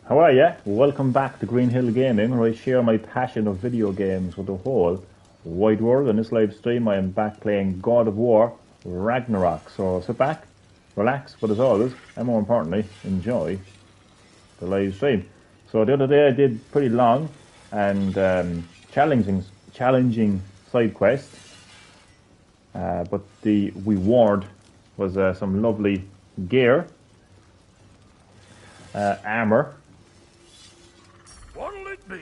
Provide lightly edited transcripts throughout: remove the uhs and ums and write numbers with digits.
How are ya? Welcome back to Green Hill Gaming, where I share my passion of video games with the whole wide world. On this live stream, I am back playing God of War Ragnarok. So sit back, relax, but as always, and more importantly, enjoy the live stream. So the other day I did pretty long and challenging side quest, but the reward was some lovely gear, armor, What'll it be?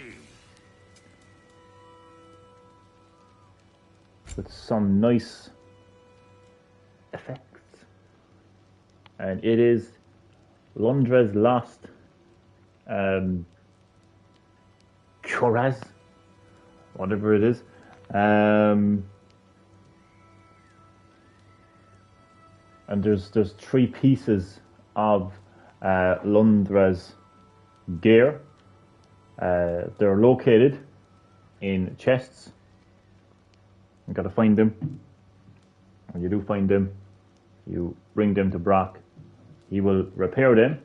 with some nice effects. And it is Londres Lost Choraz, whatever it is. And there's three pieces of Londres gear. They're located in chests. You gotta find them. When you do find them, you bring them to Brock. He will repair them,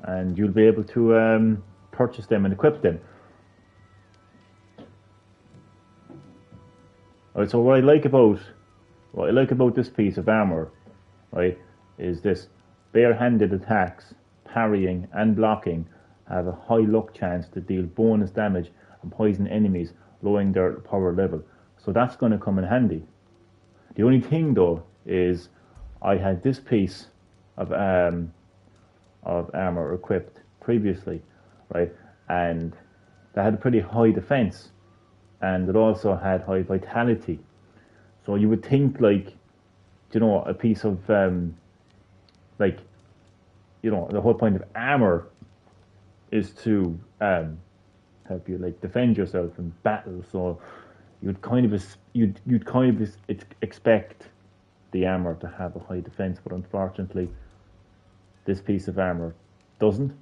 and you'll be able to purchase them and equip them. Alright, so what I like about this piece of armor, right, is this bare-handed attacks, parrying and blocking have a high luck chance to deal bonus damage and poison enemies, lowering their power level. So that's going to come in handy. The only thing though is I had this piece of armor equipped previously, right, and that had a pretty high defense, and it also had high vitality. So you would think, like, you know, a piece of like, you know, the whole point of armor is to help you, like, defend yourself in battle. So you'd kind of expect the armor to have a high defense, but unfortunately, this piece of armor doesn't. I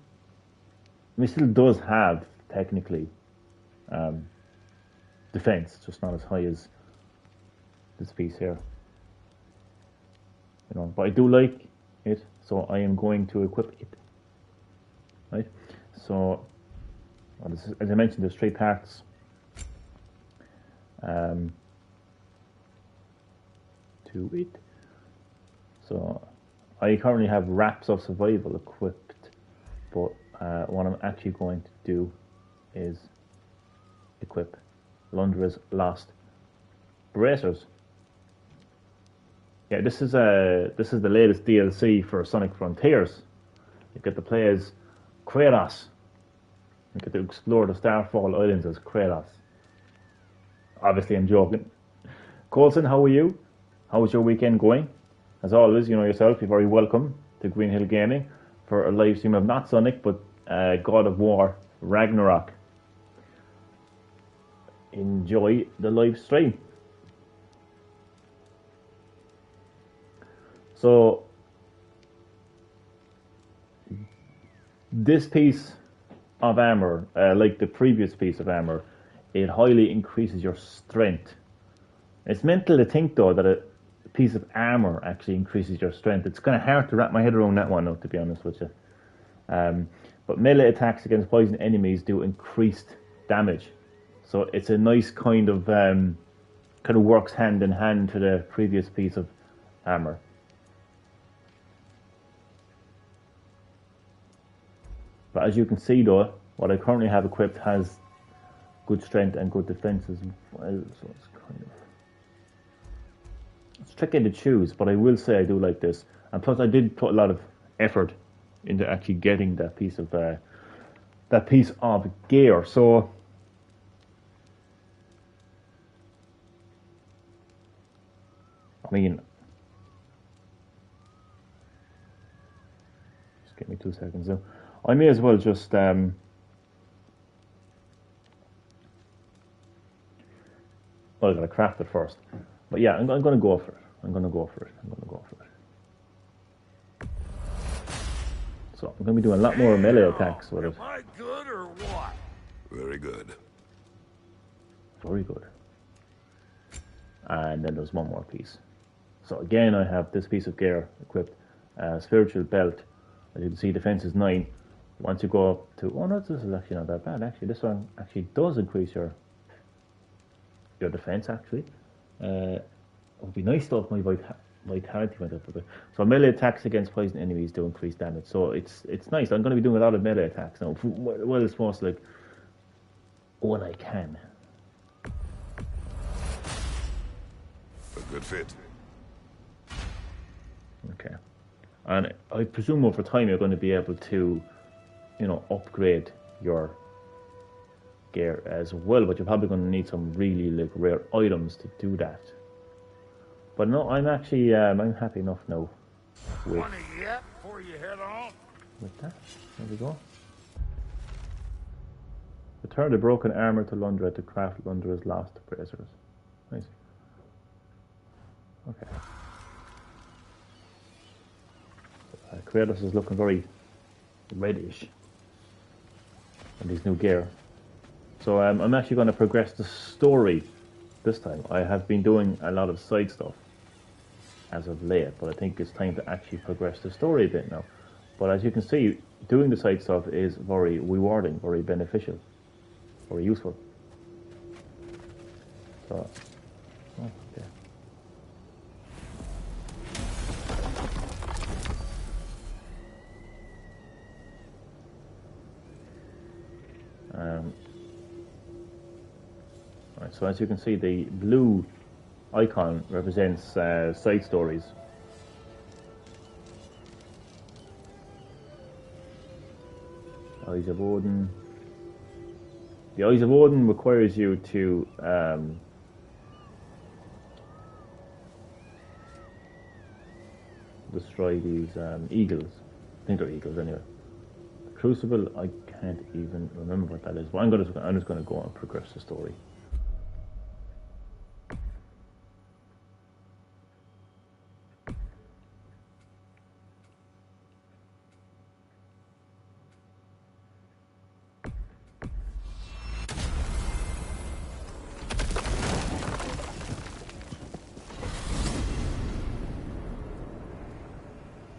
mean, it still does have technically defense, just not as high as this piece here. You know, but I do like it, so I am going to equip it. Right. So, well, this is, as I mentioned, there's three parts. To it. So I currently have Wraps of Survival equipped, but what I'm actually going to do is equip Londres Lost Bracers. Yeah, this is the latest DLC for Sonic Frontiers. You get to play as Kratos. You get to explore the Starfall Islands as Kratos. Obviously, I'm joking. Colson, how are you? How was your weekend going? As always, you know yourself, you're very welcome to Green Hill Gaming for a live stream of not Sonic, but God of War Ragnarok. Enjoy the live stream. So, this piece of armor, like the previous piece of armor, it highly increases your strength. It's mental to think, though, that a piece of armor actually increases your strength. It's kind of hard to wrap my head around that one, though, to be honest with you. But melee attacks against poison enemies do increased damage. So it's a nice kind of works hand in hand to the previous piece of armor. But as you can see, though, what I currently have equipped has good strength and good defense as well. So it's tricky to choose, but I will say I do like this. And plus, I did put a lot of effort into actually getting that piece of gear. So I mean, just give me 2 seconds now. I may as well just well, I gotta craft it first. But yeah, I'm gonna go for it. I'm gonna go for it. So I'm gonna be doing a lot more melee attacks with it. Am I good or what? Very good. Very good. And then there's one more piece. So again, I have this piece of gear equipped: spiritual belt, As you can see, defense is 9. Once you go up to, oh no, this is actually not that bad. Actually, this one actually does increase your defense. Actually, it would be nice though if my vitality went up a bit. So melee attacks against poison enemies do increase damage. So it's nice. I'm going to be doing a lot of melee attacks now. Well, it's most like when I can. A good fit. Okay, and I presume over time you're going to be able to, upgrade your gear as well, but you're probably going to need some really like rare items to do that. But no, I'm actually I'm happy enough now with yet before you head on? With that. There we go. Return the broken armor to Lundra to craft Lundra's lost bracers. Nice. Okay. Kratos is looking very reddish in his new gear. So I'm actually going to progress the story this time. I have been doing a lot of side stuff as of late, but I think it's time to actually progress the story a bit now. But as you can see, doing the side stuff is very rewarding, very beneficial, very useful. So, okay. Right, so as you can see, the blue icon represents side stories. Eyes of Odin. The Eyes of Odin requires you to destroy these eagles. I think they're eagles anyway. Crucible, I can't even remember what that is. But I'm just going to go and progress the story.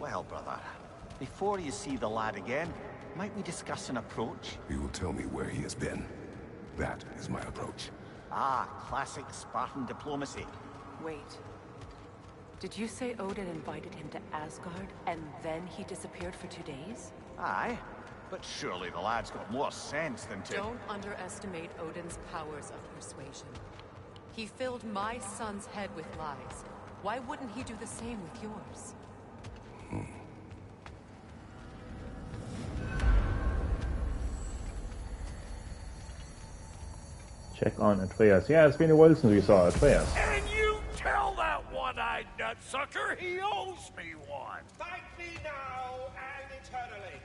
Well, brother, before you see the lad again, might we discuss an approach? He will tell me where he has been. That is my approach. Ah, classic Spartan diplomacy. Wait. Did you say Odin invited him to Asgard, and then he disappeared for 2 days? Aye, but surely the lad's got more sense than to... Don't underestimate Odin's powers of persuasion. He filled my son's head with lies. Why wouldn't he do the same with yours? Check on Atreus. Yeah, it's been a while since we saw Atreus. And you tell that one-eyed nutsucker he owes me one. Thank me now and eternally.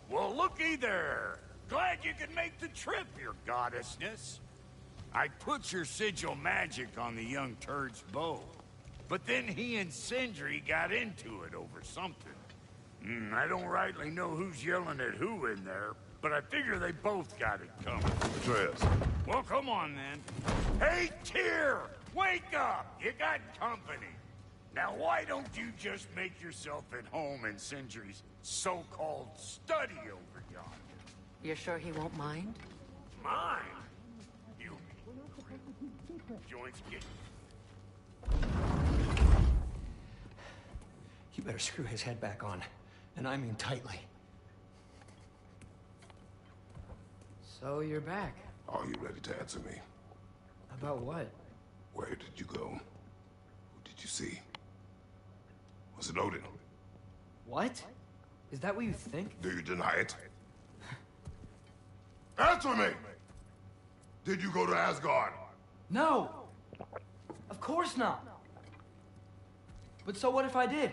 Well, looky there. Glad you could make the trip, your goddessness. I put your sigil magic on the young turd's bow. But then he and Sindri got into it over something. I don't rightly know who's yelling at who in there, but I figure they both got it coming. Atreus. Well, come on then. Hey, Tyr! Wake up! You got company. Now, why don't you just make yourself at home in Sindri's so-called study over yonder? You're sure he won't mind? Mine? You... Joints get... You better screw his head back on, and I mean tightly. So you're back. Are you ready to answer me? About what? Where did you go? Who did you see? Was it Odin? What? Is that what you think? Do you deny it? Answer me! Did you go to Asgard? No! Of course not! But so what if I did?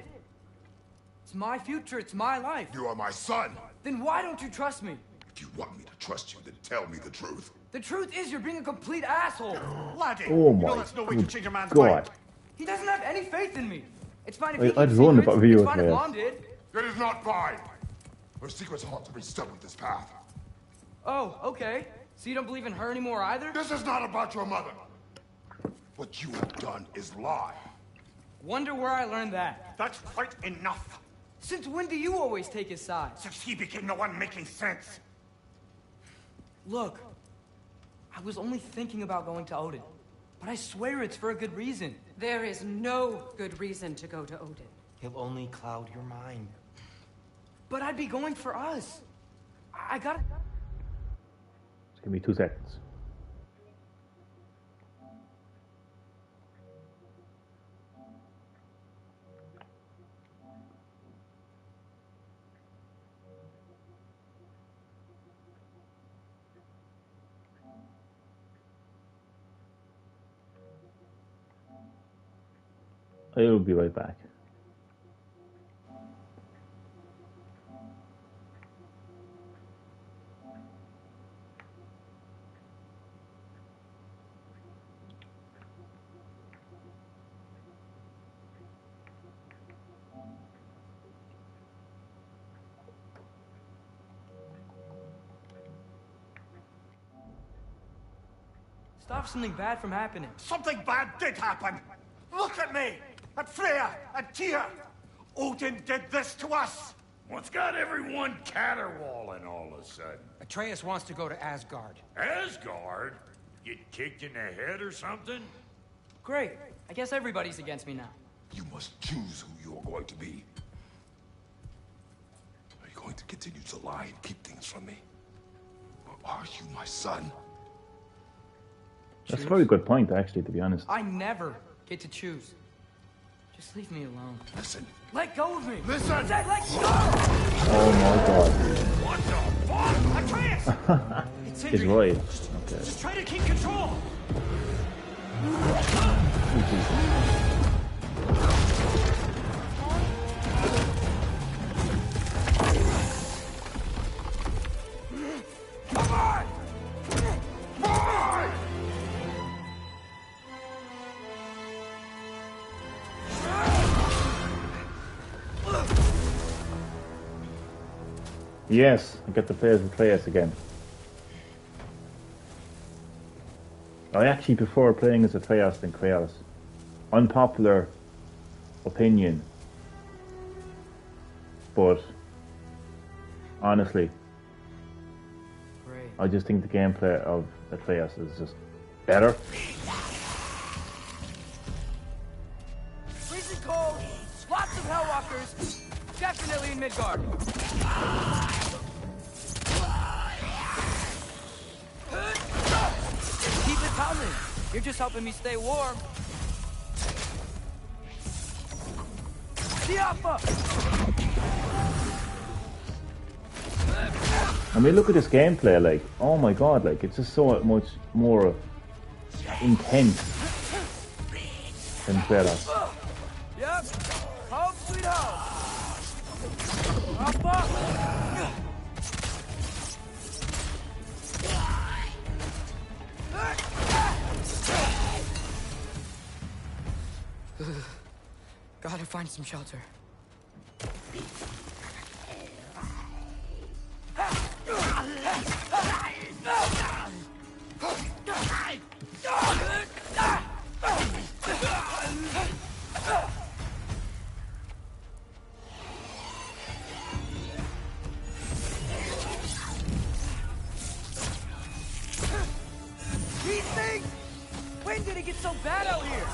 It's my future, it's my life. You are my son! Then why don't you trust me? If you want me to trust you, then tell me the truth. The truth is you're being a complete asshole. Laddie, Oh you my know that's no way to change a man's God. mind. He doesn't have any faith in me. It's fine if Wait, he I'd keeps run secrets. about you It's with fine if this. Mom did. It is not fine! Her secrets ought to be stuck with this path. Oh, okay. So you don't believe in her anymore either? This is not about your mother. What you have done is lie. Wonder where I learned that. That's quite enough. Since when do you always take his side? Since he became the one making sense. Look, I was only thinking about going to Odin, but I swear it's for a good reason. There is no good reason to go to Odin. He'll only cloud your mind. But I'd be going for us. I gotta... Just give me 2 seconds. I'll be right back. Stop something bad from happening. Something bad did happen. Look at me, at Freya, at Tyr. Odin did this to us. What's got everyone caterwauling all of a sudden? Atreus wants to go to Asgard. Asgard? Get kicked in the head or something? Great. I guess everybody's against me now. You must choose who you're going to be. Are you going to continue to lie and keep things from me? Or are you my son? That's a very good point, actually, to be honest. I never get to choose. Just leave me alone. Listen. Let go of me! Listen! I said let go! Oh my god. What the fuck? Atreus! It's He's Sindri. right. Okay. Just try to keep control! Come on! Boy! Yes, I get to play as Atreus again. I actually prefer playing as Atreus than Kratos. Unpopular opinion. But honestly, Great. I just think the gameplay of Atreus is just better. Freezing cold, lots of Hellwalkers, definitely in Midgard. Keep it coming. You're just helping me stay warm. Siapa! I mean, look at this gameplay, like, oh my god, like, it's just so much more intense than Kratos. Yep. Home sweet home. Up, up. Gotta find some shelter. These things? When did it get so bad out here?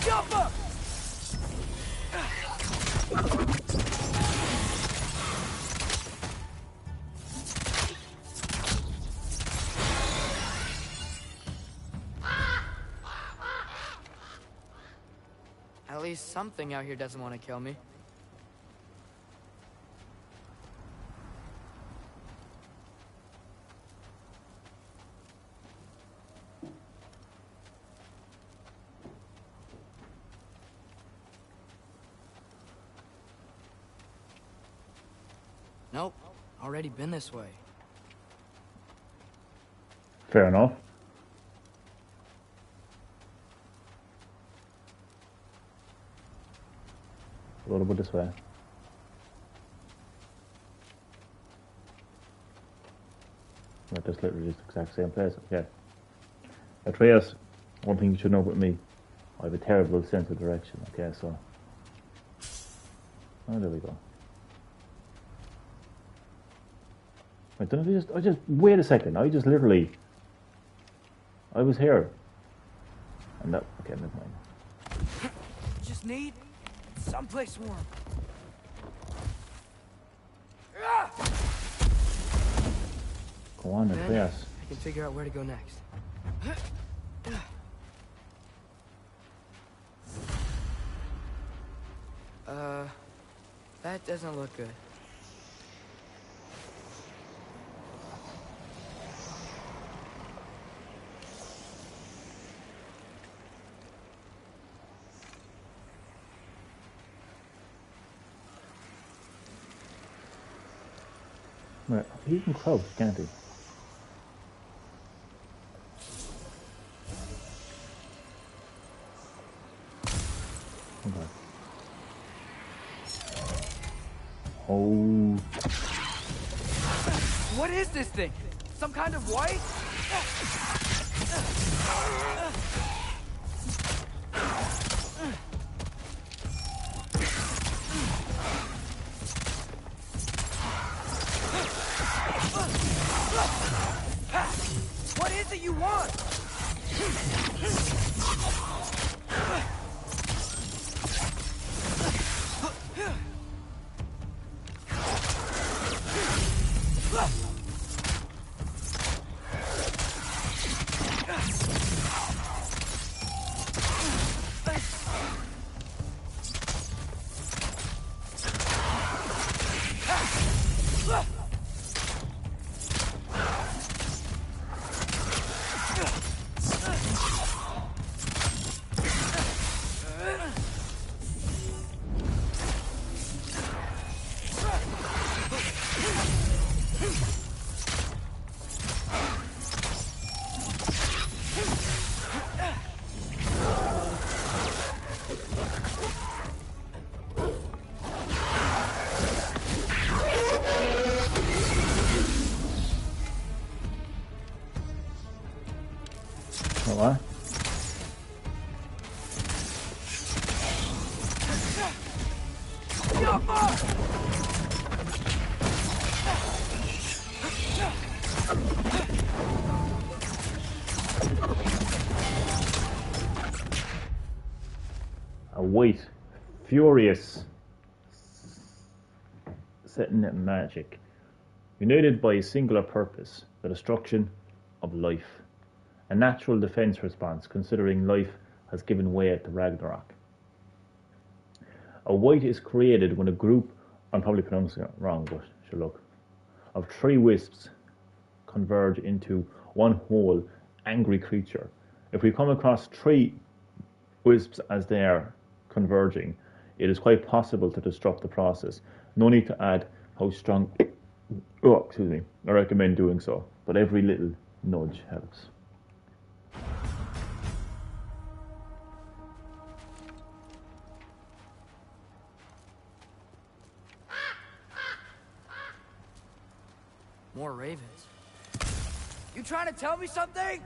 Jump up! At least something out here doesn't want to kill me. Nope. Already been this way. Fair enough. A little bit this way. Not just literally just the exact same place. Okay. Atreus, one thing you should know about me, I have a terrible sense of direction. Okay, so. Oh, there we go. I don't know. I just wait a second. I was here, and that. Okay, never mind. Just need someplace warm. Go on, Then Atreus. I can figure out where to go next. That doesn't look good. Right, he can crouch, can't he? Okay. Oh. What is this thing? Some kind of white? What is it you want? What? A white, furious, setting magic, united by a singular purpose, the destruction of life. A natural defense response, considering life has given way at the Ragnarok. A white is created when a group, I'm probably pronouncing it wrong, but sure look, of three wisps converge into one whole angry creature. If we come across three wisps as they are converging, it is quite possible to disrupt the process. No need to add how strong, I recommend doing so, but every little nudge helps. More ravens. You trying to tell me something?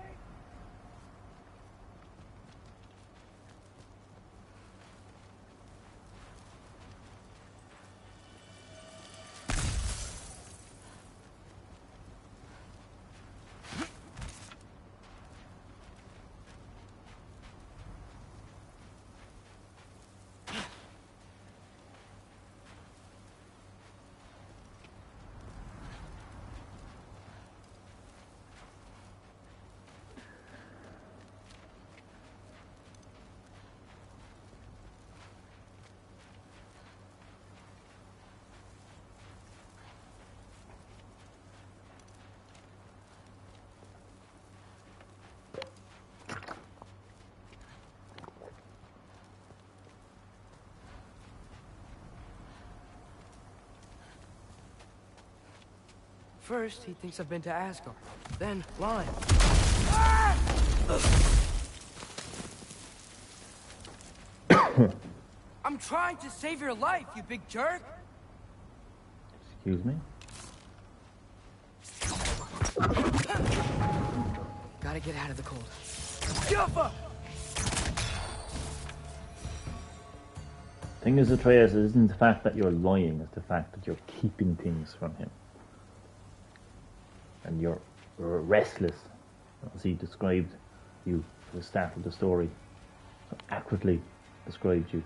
First, he thinks I've been to Asgard. Then, lying. I'm trying to save your life, you big jerk! Excuse me? Gotta get out of the cold. Thing is, Atreus, it isn't the fact that you're lying, it's the fact that you're keeping things from him. And you're restless, as he described you at the start of the story. So accurately described you.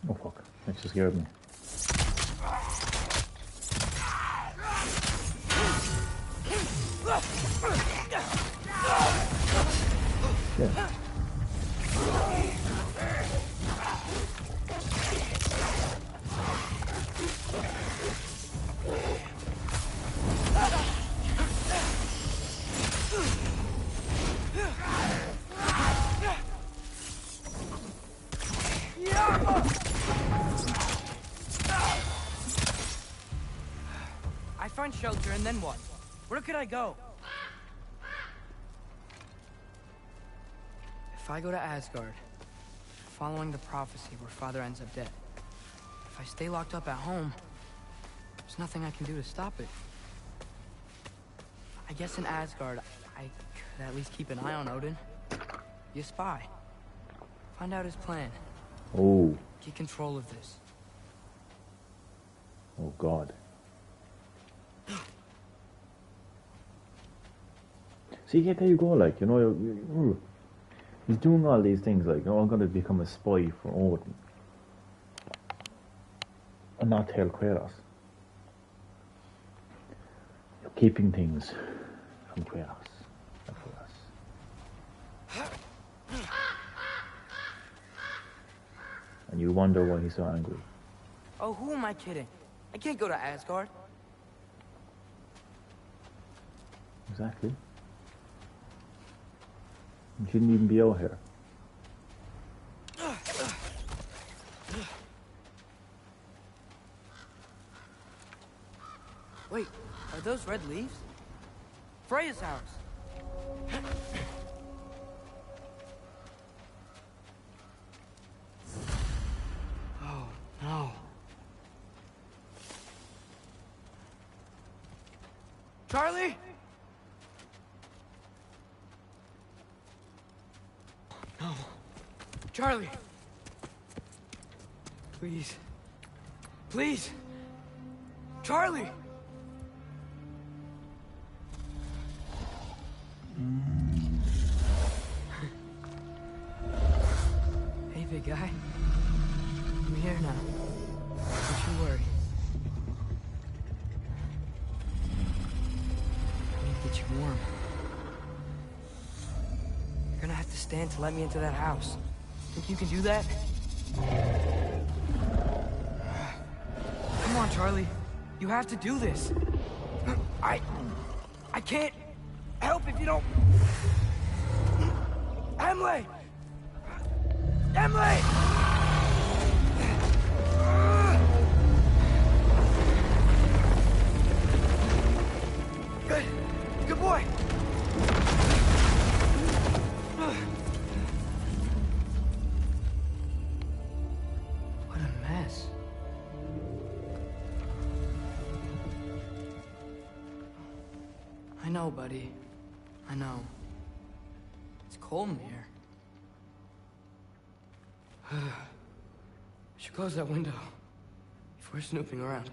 Oh fuck, that just scared me. Yeah. I find shelter, and then what? Where could I go? If I go to Asgard, following the prophecy where Father ends up dead, if I stay locked up at home, there's nothing I can do to stop it. I guess in Asgard, I could at least keep an eye on Odin. Be a spy. Find out his plan. Oh. Get control of this. Oh God. See, yeah, there you go, like, you know, he's doing all these things, like, I'm going to become a spy for Odin. And not tell Kratos. You're keeping things from Kratos. And you wonder why he's so angry. Oh, who am I kidding? I can't go to Asgard. Exactly. You shouldn't even be out here. Wait, are those red leaves? Freya's house. Oh, no. Charlie? No. Charlie! Please. Please! Charlie! big guy. I'm here now. Don't you worry. I need to get you warm. You're gonna have to stand to let me into that house. Think you can do that? Come on, Charlie. You have to do this. I can't help if you don't... Emily! Emily! Good. Good boy. What a mess. I know, buddy. I know. It's cold in here. Should close that window if we're snooping around.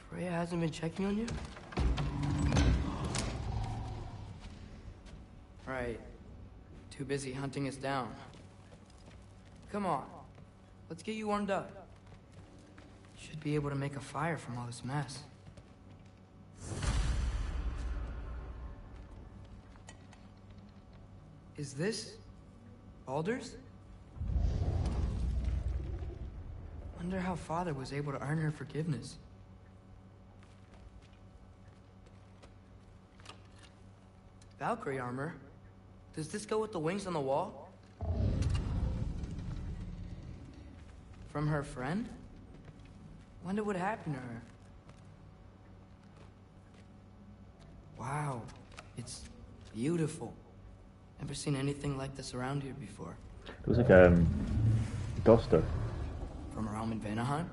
Freya hasn't been checking on you? Right. Too busy hunting us down. Come on. Let's get you warmed up. Should be able to make a fire from all this mess. Is this Baldur's? Wonder how Father was able to earn her forgiveness. Valkyrie armor? Does this go with the wings on the wall? From her friend? Wonder what happened to her. Wow, it's beautiful. Never seen anything like this around here before. It was like a duster. From her home in Vanaheim?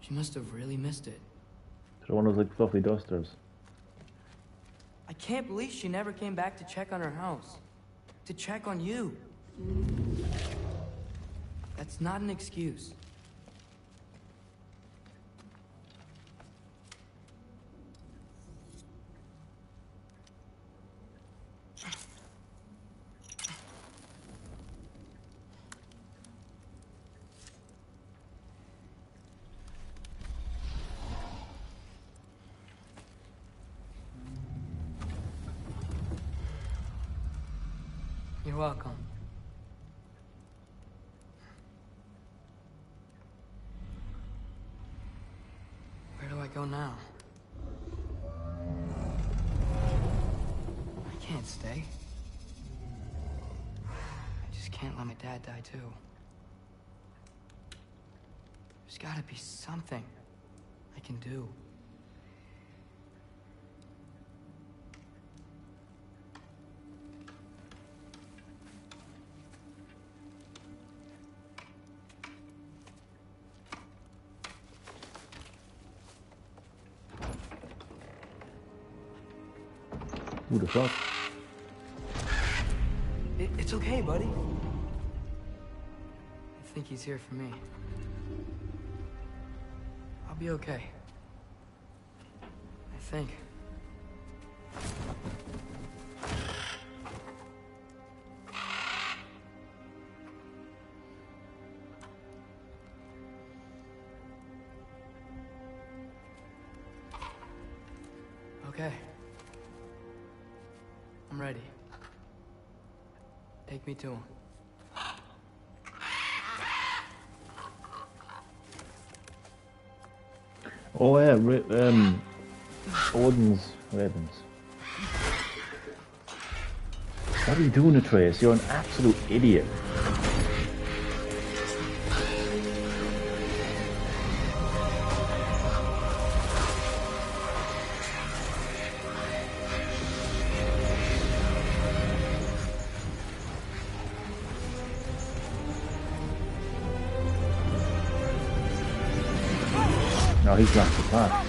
She must have really missed it. So one of those like fluffy dusters. I can't believe she never came back to check on her house. To check on you. That's not an excuse. You're welcome. Where do I go now? I can't stay. I just can't let my dad die too. There's gotta be something I can do. Who the fuck? It's okay, buddy. I think he's here for me. I'll be okay. I think. Okay. I'm ready. Take me to him. Oh yeah, Odin's ravens. What are you doing, Atreus? You're an absolute idiot. No, he's lost the path.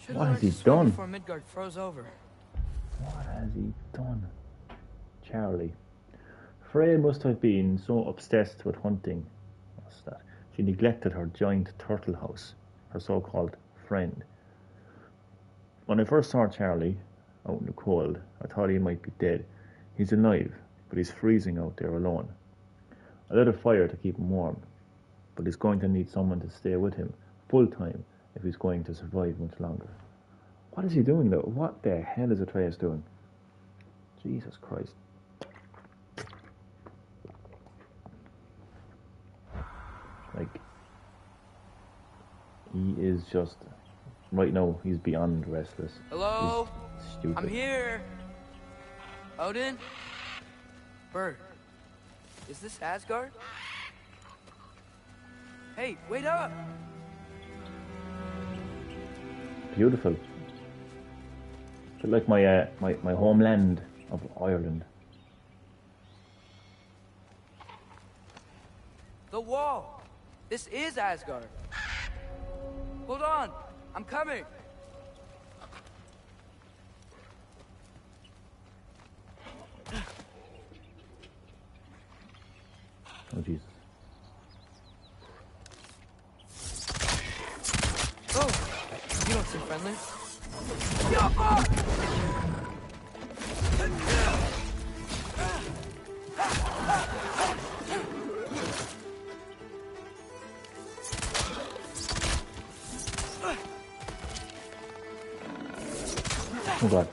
Should What have has he learned to swim done? before Midgard froze over. What has he done? Charlie. Freya must have been so obsessed with hunting. What's that? She neglected her giant turtle house, her so-called friend. When I first saw Charlie out in the cold, I thought he might be dead. He's alive, but he's freezing out there alone. I lit a fire to keep him warm, but he's going to need someone to stay with him full time if he's going to survive much longer. What is he doing though? What the hell is Atreus doing? Jesus Christ. Like, he is just, right now, he's beyond restless. Hello? He's stupid. I'm here. Odin? Bird. Is this Asgard? Hey, wait up! Beautiful. Feel like my homeland of Ireland. The wall! This is Asgard. Hold on, I'm coming. Oh Jesus. Oh, you don't seem friendly. Oh God.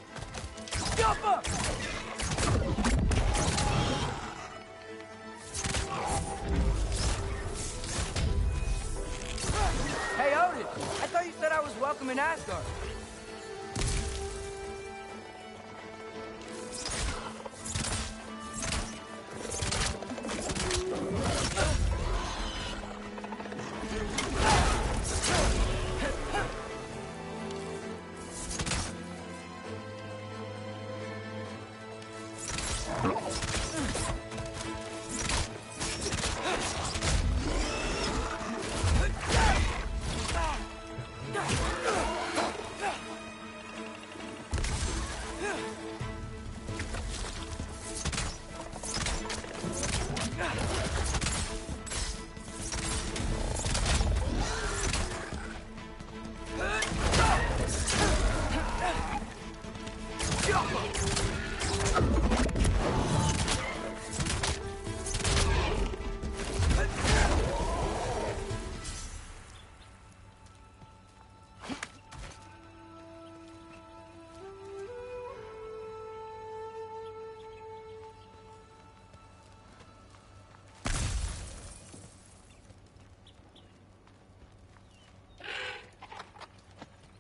Hey, Odin! I thought you said I was welcome in Asgard.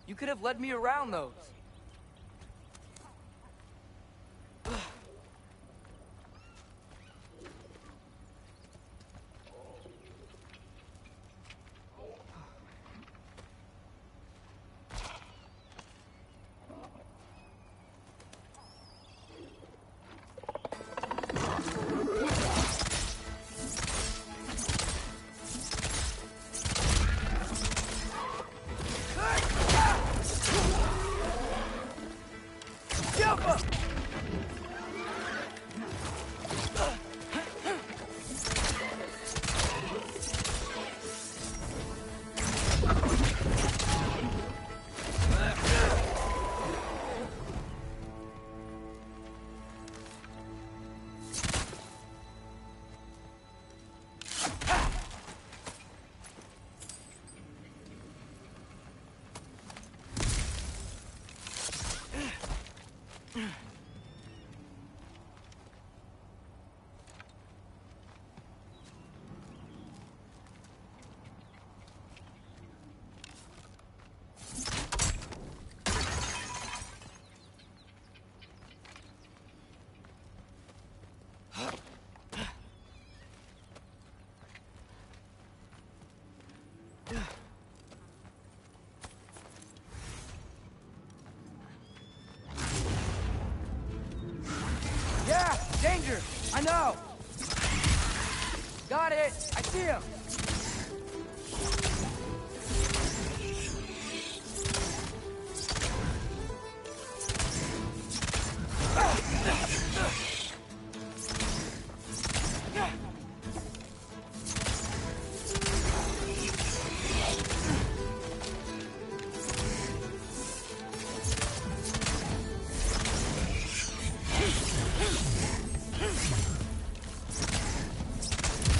You could have led me around those. Yeah, danger! I know! Got it! I see him!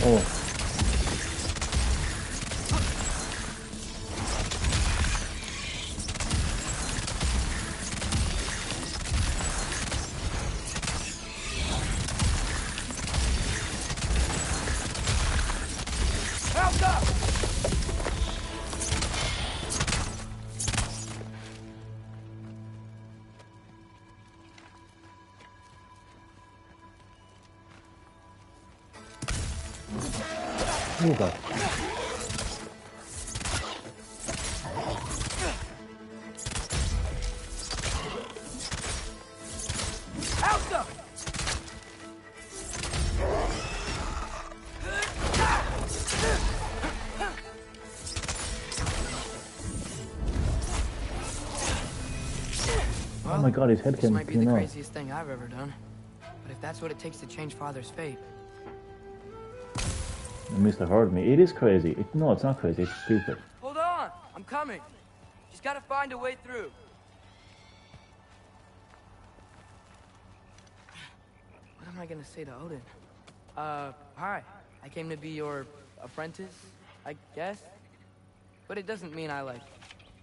Oh. Oh god. Oh my god, his head This came might be the off. craziest thing I've ever done. But if that's what it takes to change Father's fate, You must have heard me. It is crazy. No, it's not crazy. It's stupid. hold on! I'm coming! Just gotta find a way through. What am I gonna say to Odin? Hi. I came to be your apprentice, I guess? But it doesn't mean I, like,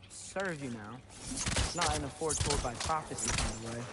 serve you now. It's not in a foretold by prophecy kind of way.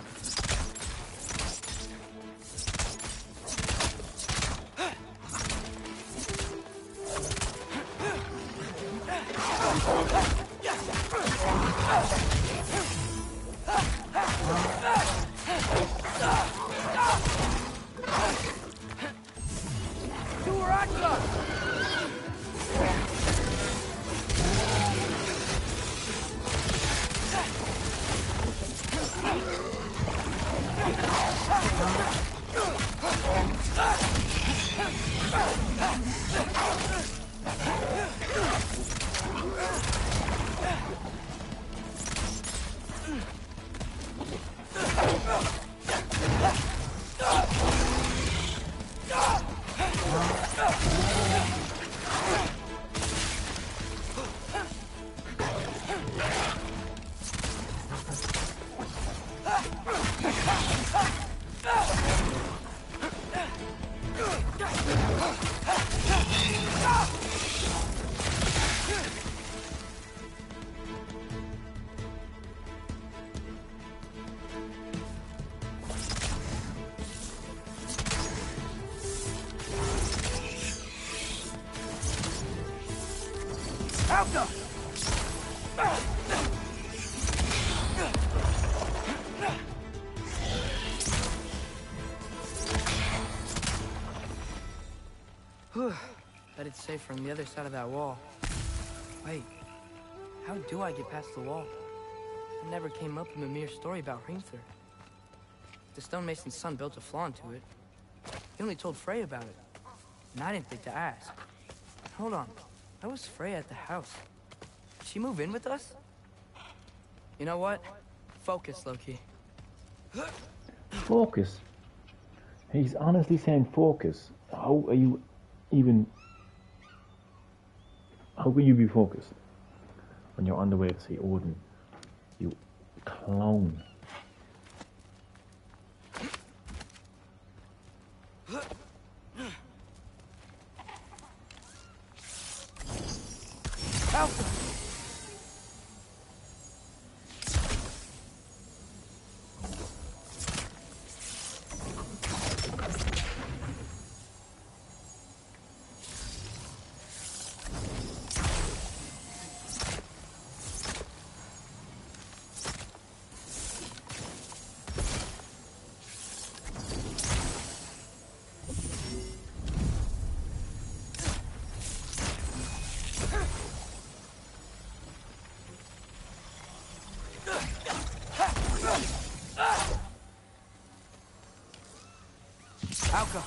Bet it's safer on the other side of that wall. Wait, how do I get past the wall? It never came up in the mere story about Hrimthur. The stonemason's son built a flaw into it. He only told Frey about it, and I didn't think to ask. Hold on, how was Frey at the house? Did she move in with us? You know what? Focus, Loki. Focus. He's honestly saying focus. How are you even... How can you be focused when you're on the way to see Odin? You clown. Alka.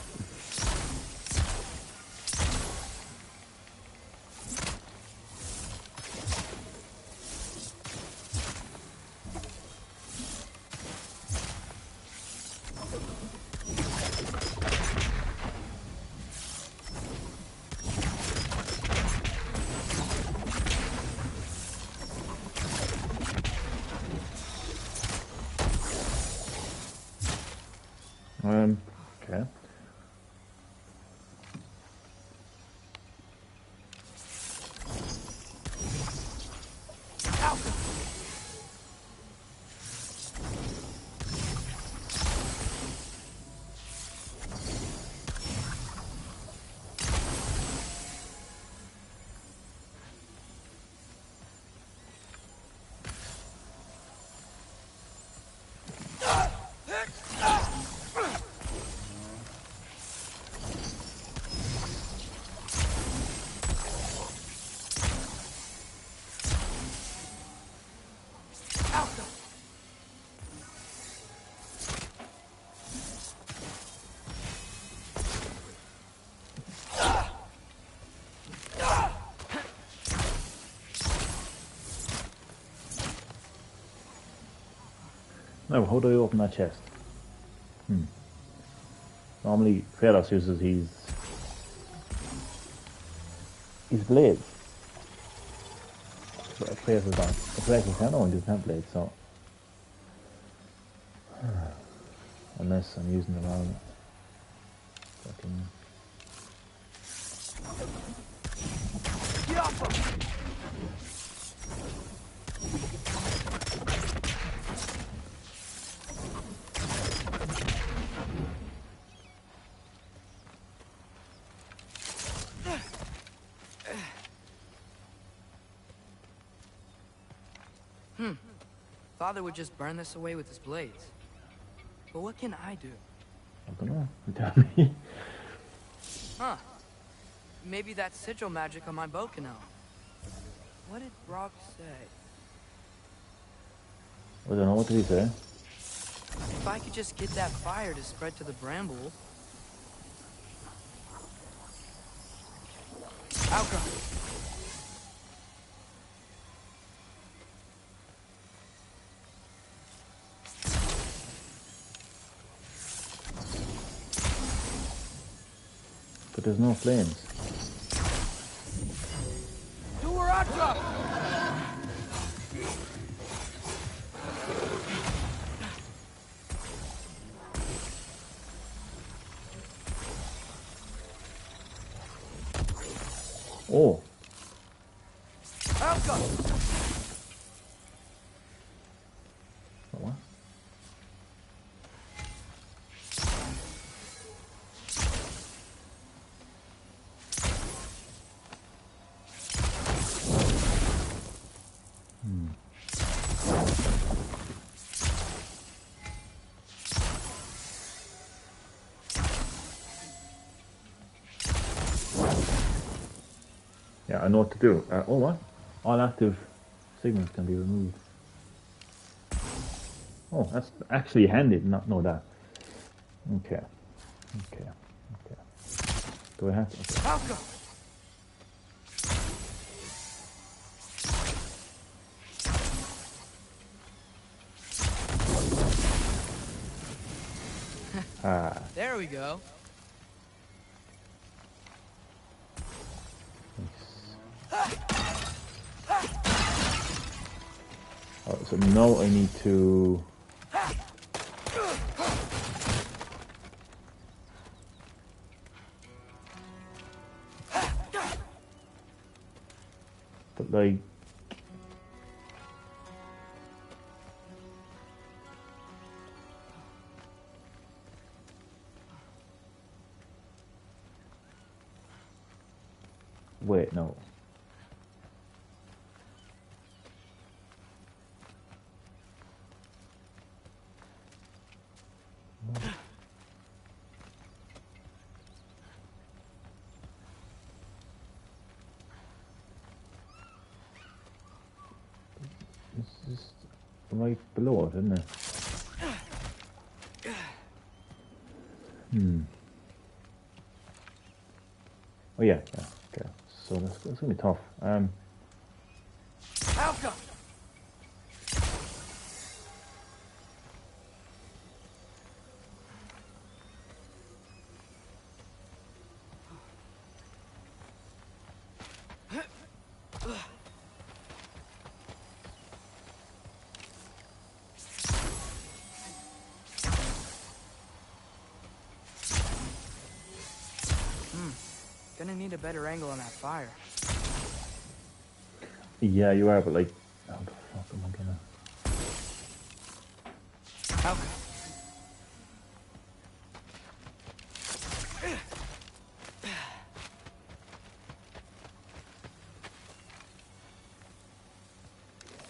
Okay. Now, how do I open that chest? Normally, Kratos uses his blades. But Kratos don't. Kratos can't own his blades, so unless I'm using the wrong fucking. Get off him! Father would just burn this away with his blades. But what can I do? I don't know. You tell me. Huh. Maybe that sigil magic on my bow can help. What did Brock say? I don't know, what did he say? If I could just get that fire to spread to the bramble. Outcome. But there's no flames. Duaracha! Oh, Outcome! what? Yeah, I know what to do. Oh, what? All active signals can be removed. Oh, that's actually handy to not know that. Okay. Do I have to? Okay. Outcome! There we go. Oh, so now I need to. But like. Wait, no. This is right below it, isn't it? Oh yeah. Okay. So that's gonna be tough. Outcome! Gonna need a better angle on that fire. Yeah, you are, but like, how the fuck am I gonna? Outcome.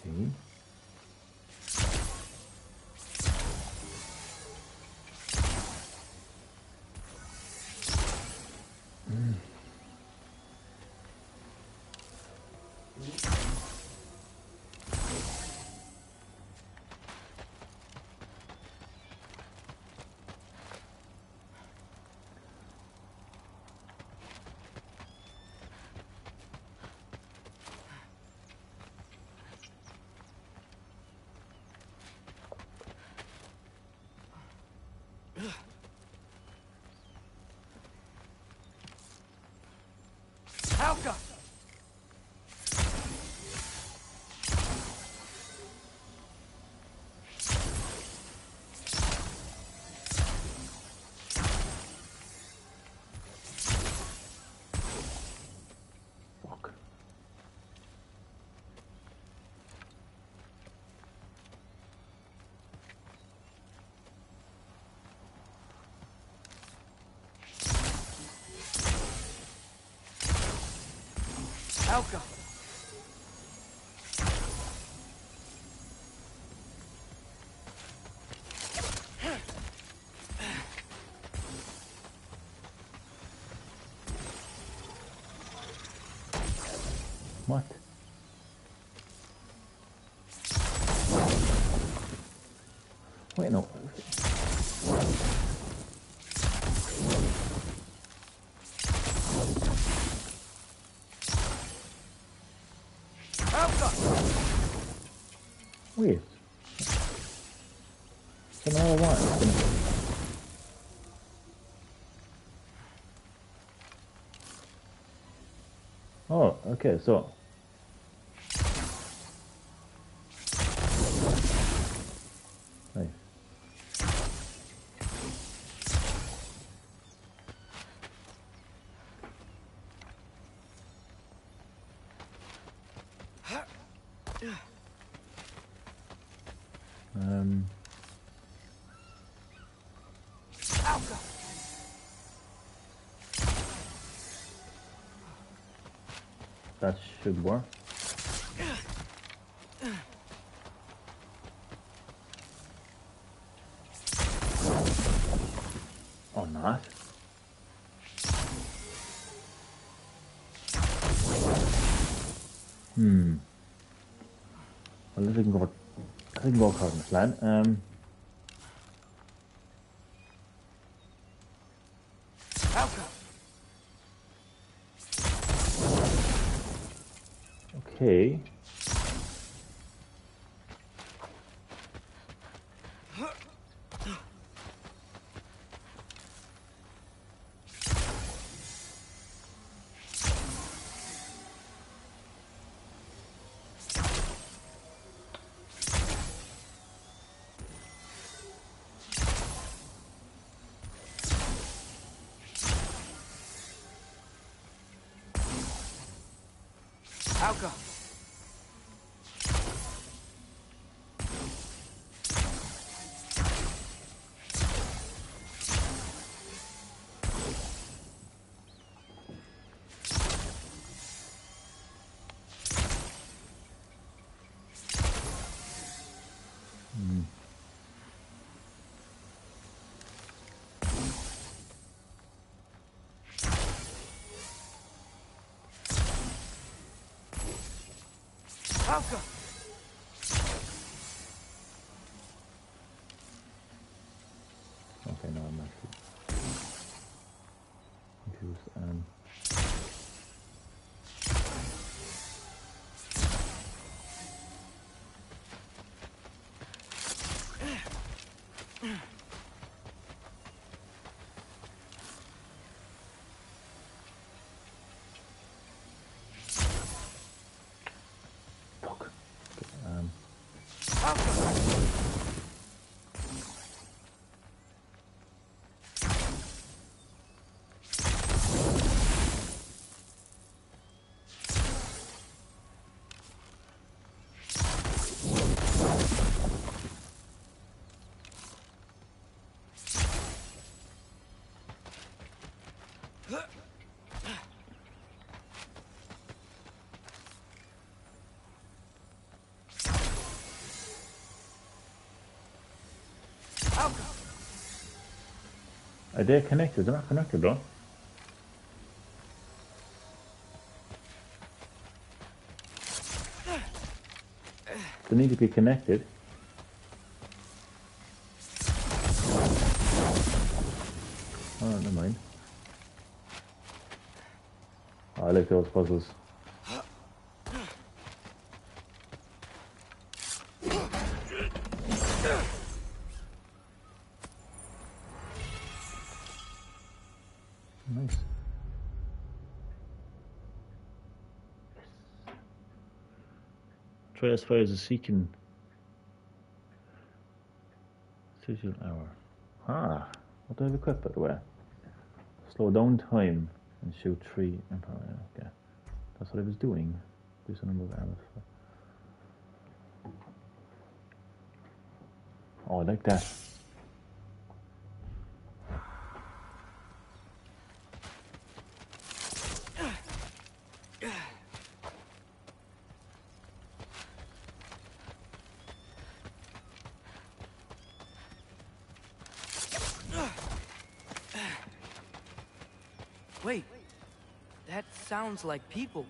See? Alka! What? Wait, no. Wait. So now what? Oh, okay, so. Nice. That should work. Or not. Well, I can go according to plan. Okay. Alka! Alka! Okay, no, I'm actually confused. Fuck. Are they connected? They're not connected though. They need to be connected. Oh, never mind. Oh, I like those puzzles. Nice. Try as far as a seeking. Sigil hour. Ah, what do I have equipped by the way? Slow down time and shoot 3 empower. Okay, that's what I was doing. Reduce the number of arrows. Oh, I like that. Wait, that sounds like people.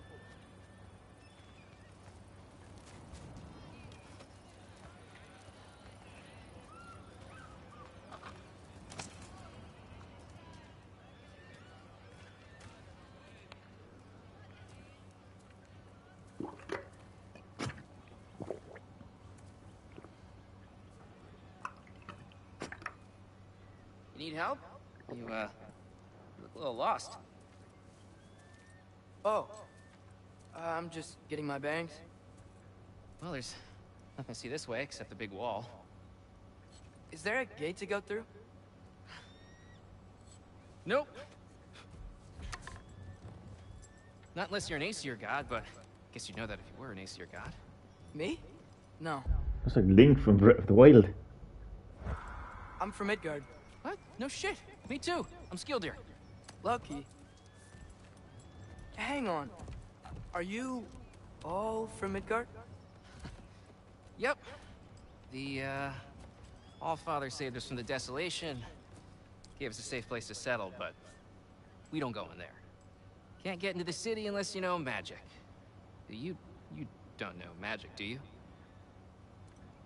Need help? You look a little lost. Oh, I'm just getting my bangs. Well, there's nothing to see this way except the big wall. Is there a gate to go through? Nope. Not unless you're an Aesir god, but I guess you'd know that if you were an Aesir god. Me? No. That's like Link from Breath of the Wild. I'm from Midgard. What? No shit. Me too. I'm Skildir. Lucky. Hang on. Are you all from Midgard? Yep. The, All-Father saved us from the desolation. Gave us a safe place to settle, but we don't go in there. Can't get into the city unless you know magic. You don't know magic, do you?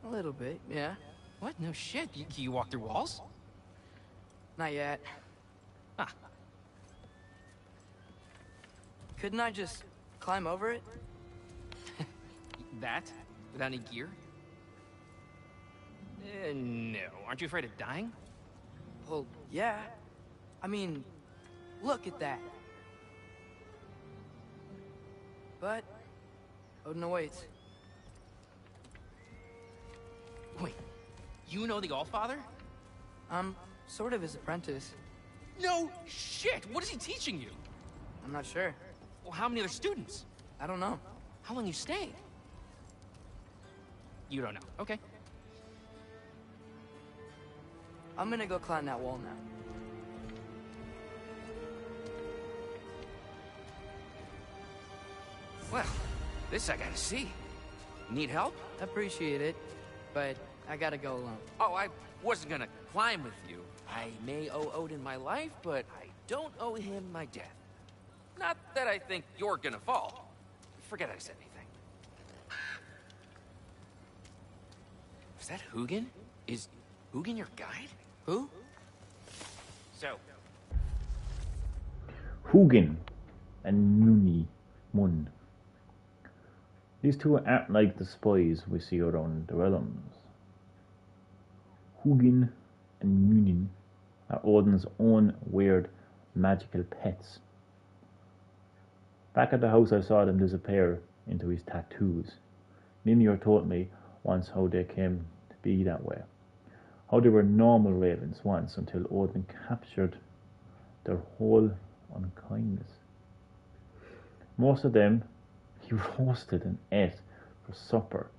A little bit, yeah. What? No shit. You walk through walls? Not yet. Huh. Couldn't I just climb over it? That? Without any gear? No. Aren't you afraid of dying? Well, yeah. I mean, look at that. But Odin awaits. Wait, you know the Allfather? I'm sort of his apprentice. No shit! What is he teaching you? I'm not sure. Well, how many other students? I don't know. How long you stayed? You don't know. Okay. I'm gonna go climb that wall now. Well, this I gotta see. Need help? Appreciate it, but I gotta go alone. Oh, I wasn't gonna climb with you. I may owe Odin my life, but I don't owe him my death. Not that I think you're gonna fall. Forget I said anything. Is that Hugin? Is Hugin your guide? Who? So, Hugin and Muni Mun. These two act like the spies we see around the realms. Hugin and Munin are Odin's own weird magical pets. Back at the house I saw them disappear into his tattoos. Mimir told me once how they came to be that way. How they were normal ravens once until Odin captured their whole unkindness. Most of them he roasted and ate for supper.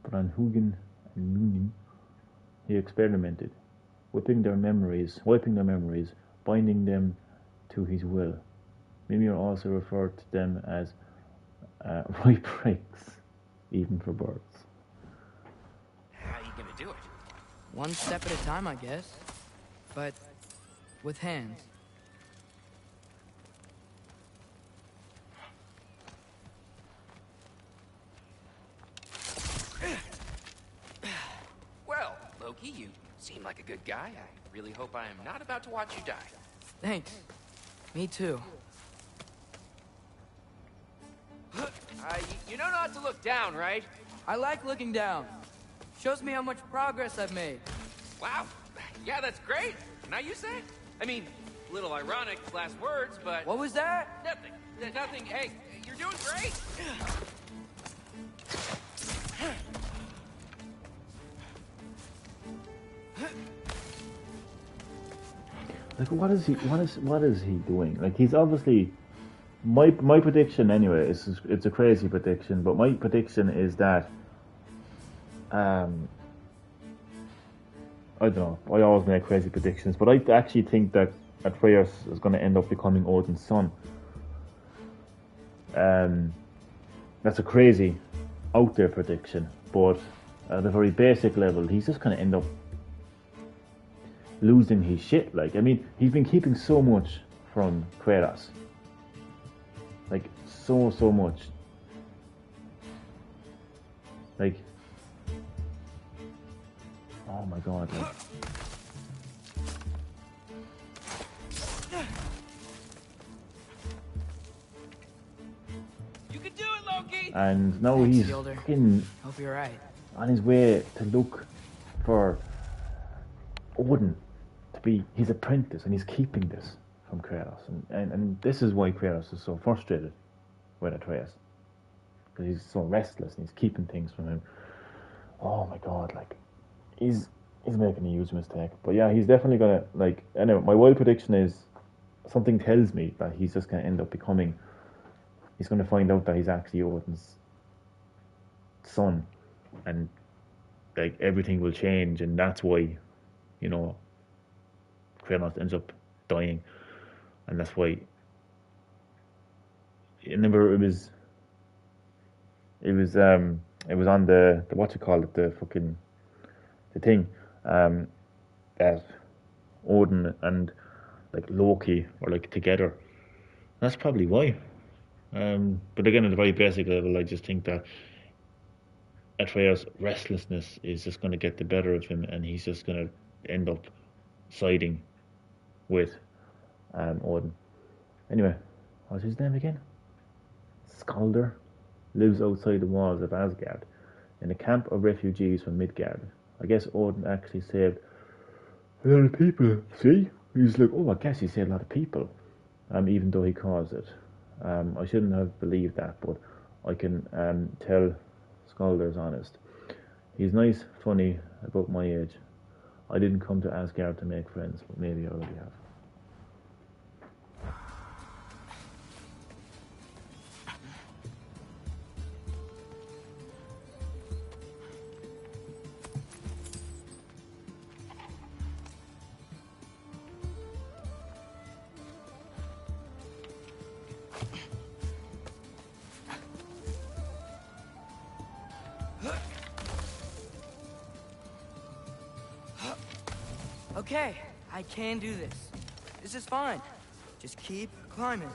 But on Hugin and Munin he experimented, wiping their memories, binding them to his will. Mimir also referred to them as ripe pricks, even for birds. how are you gonna do it? One step at a time, I guess. But with hands. Well, Loki, you seem like a good guy. I really hope I am not about to watch you die. Thanks. Me too. You know not to look down, right? I like looking down. Shows me how much progress I've made. Wow. Yeah, that's great. Now you say? I mean, a little ironic, last words, but... What was that? Nothing. Nothing. Hey, you're doing great. Like, what is he doing? Like, he's obviously my prediction anyway. It's a crazy prediction, but my prediction is that I don't know. I always make crazy predictions, but I actually think that Atreus is going to end up becoming Odin's son. That's a crazy, out there prediction, but at a very basic level, he's just going to end up losing his shit. Like, I mean, he's been keeping so much from Kratos. Like, so much. Like, oh my god. Like, You can do it, Loki! and now Thanks, he's Fielder. fucking Hope you're right. on his way to look for Odin to be his apprentice, and he's keeping this from Kratos. And this is why Kratos is so frustrated with Atreus. Because he's so restless and he's keeping things from him. Oh my god, like, he's making a huge mistake. But yeah, he's definitely gonna, like, anyway, my wild prediction is, something tells me that he's just gonna end up becoming, he's gonna find out that he's actually Odin's son, and like everything will change, and that's why, you know, Kratos ends up dying, and that's why. I remember it was on the what you call it, the fucking the thing, that Odin and like Loki were like together. That's probably why. But again, at a very basic level, I just think that Atreus' restlessness is just going to get the better of him, and he's just going to end up siding with Odin. Anyway, what's his name again? Skaldur lives outside the walls of Asgard, in a camp of refugees from Midgard. I guess Odin actually saved a lot of people. See? He's like, oh, I guess he saved a lot of people, even though he caused it. I shouldn't have believed that, but I can tell Skaldur's honest. He's nice, funny, about my age. I didn't come to Asgard to make friends, but maybe I already have. Okay, I can do this. This is fine. Just keep climbing.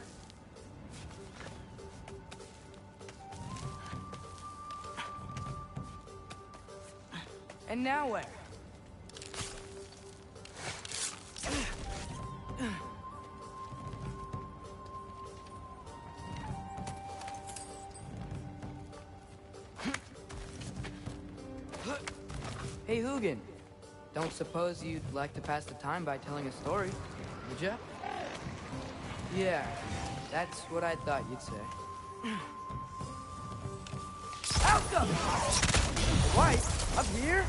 And now where? Hey, Hugin. Don't suppose you'd like to pass the time by telling a story, would ya? Yeah, that's what I thought you'd say. Alka! Wife, up here?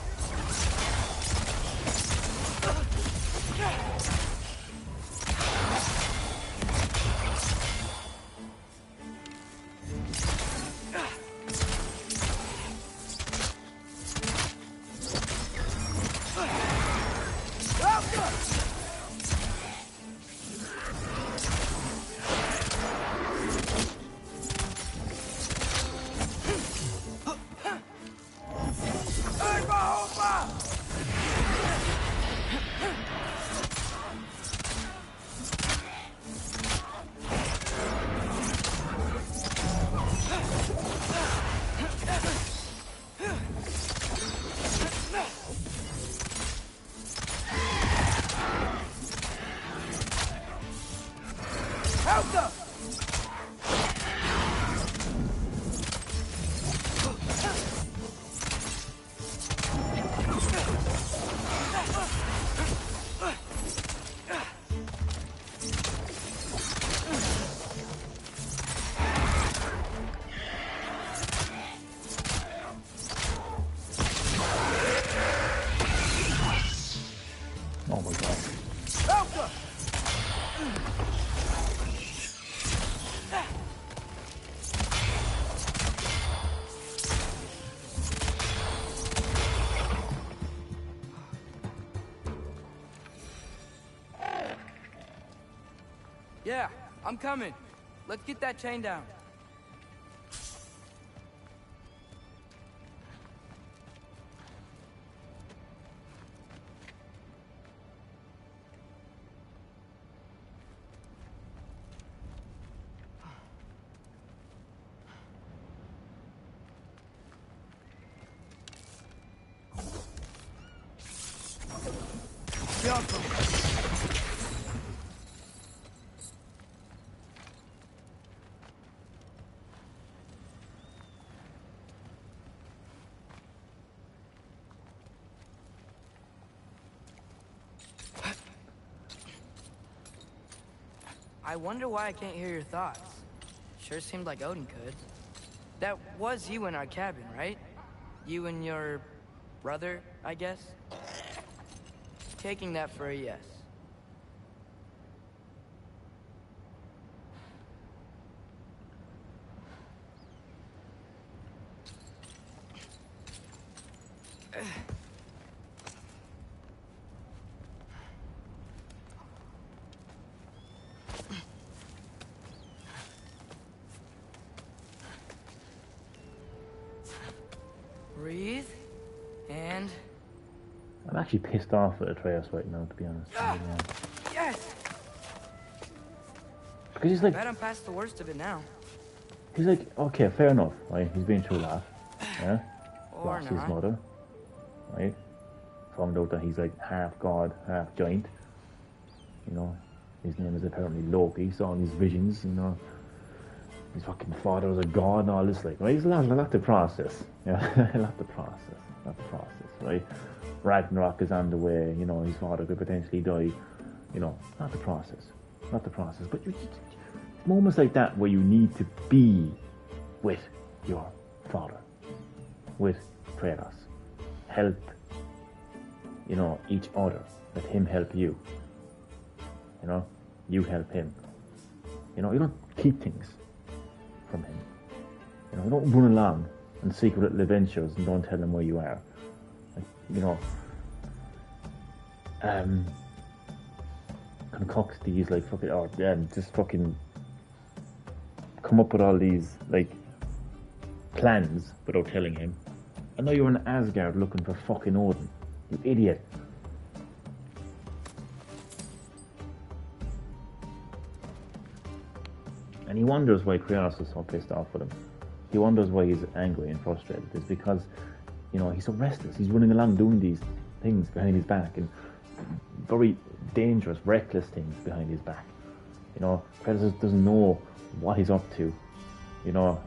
Oh my god. Yeah, I'm coming. Let's get that chain down. I wonder why I can't hear your thoughts. Sure seemed like Odin could. That was you in our cabin, right? You and your brother, I guess? Taking that for a yes. Breathe, and... I'm actually pissed off at Atreus right now, to be honest. Yes! Because he's I like, bet I'm past the worst of it now. he's like, okay, fair enough, right? He's been through a lot, yeah? Or Lost his not. mother, right? Found out that he's like half god, half giant. You know, his name is apparently Loki. Saw all these visions, you know. His fucking father was a god and all this, like, right? There's a lot to process, yeah? a lot to process, right? Ragnarok is on the way, you know, his father could potentially die, you know, not the process. But moments like that where you need to be with your father, with Kratos, help, you know, each other, let him help you, you know, you help him, you know, you don't keep things from him, you know, you don't run along on secret little adventures and don't tell him where you are, like, you know, concoct these like fucking, oh yeah, just fucking come up with all these like plans without telling him. I know you're in Asgard looking for fucking Odin, you idiot. And he wonders why Kratos is so pissed off with him. He wonders why he's angry and frustrated. It's because, you know, he's so restless. He's running along doing these things behind his back and very dangerous, reckless things behind his back. You know, Kratos doesn't know what he's up to. You know,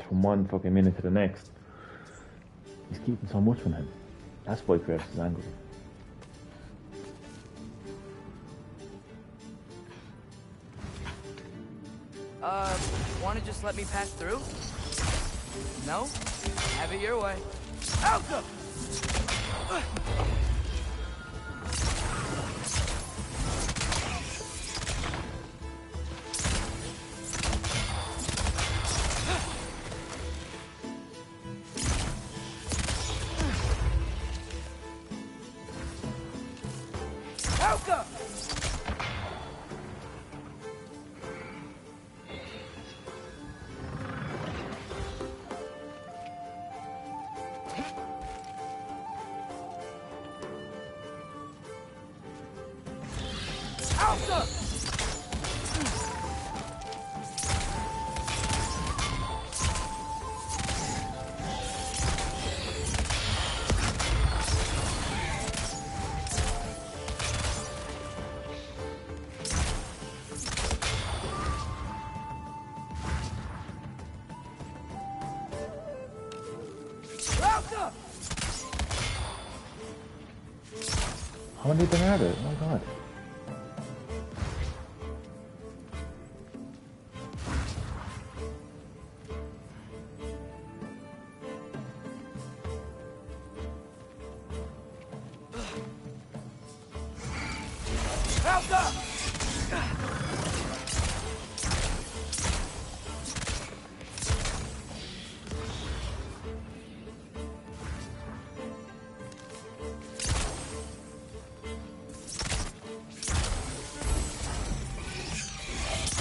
from one fucking minute to the next, he's keeping so much from him. That's why Kratos is angry. Want to just let me pass through? No? Have it your way. Alka! Alka! How many been at it? Oh my god.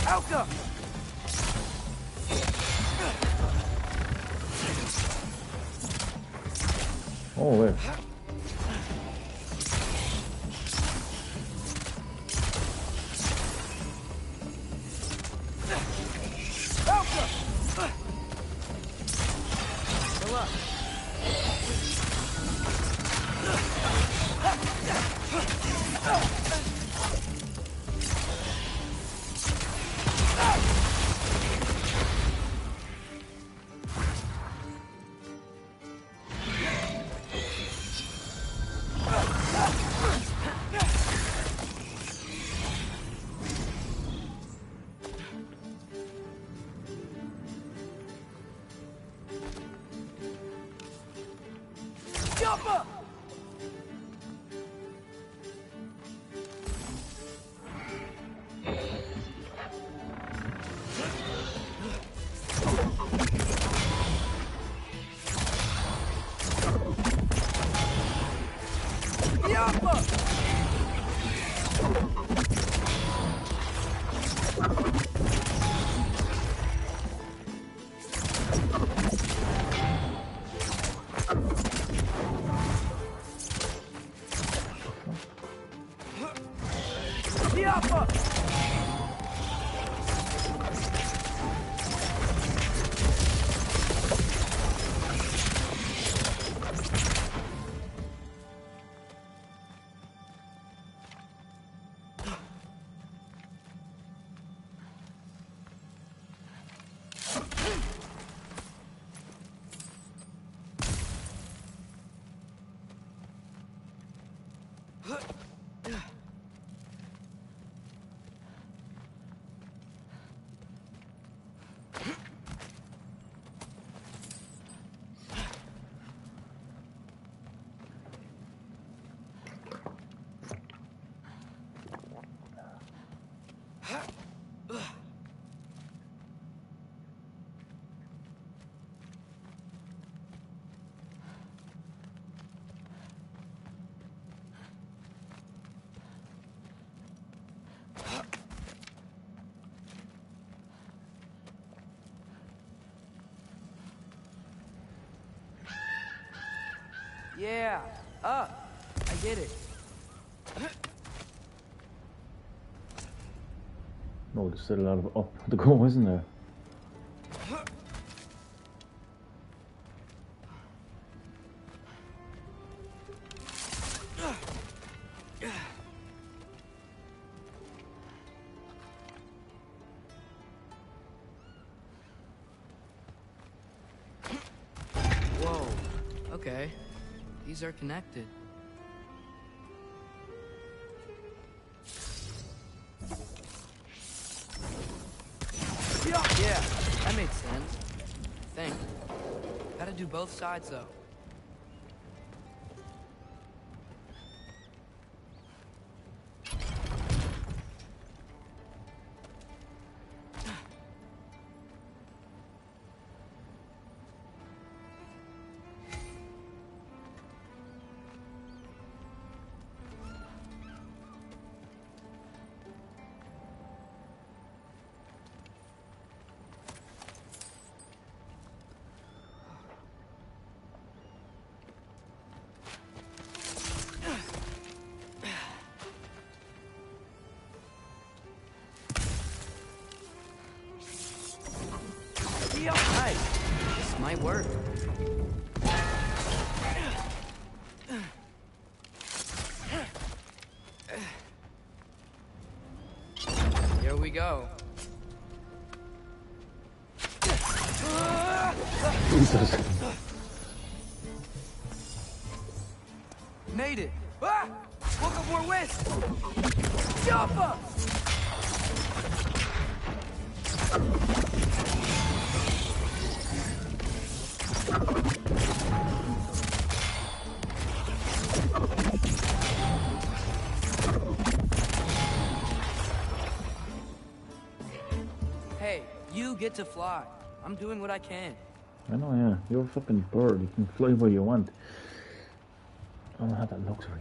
Alka! Oh, wait. Alka! Good luck. Yeah, up. I get it. No, there's still a lot of up to go, isn't there? Whoa. Okay. These are connected. Yeah, that makes sense. I think. Gotta do both sides, though. Right. This might work. Here we go. Jesus. Made it. Ah! Look up more west. Jump up. Hey, you get to fly. I'm doing what I can. I know, yeah. You're a fucking bird. You can fly where you want. I don't have that luxury.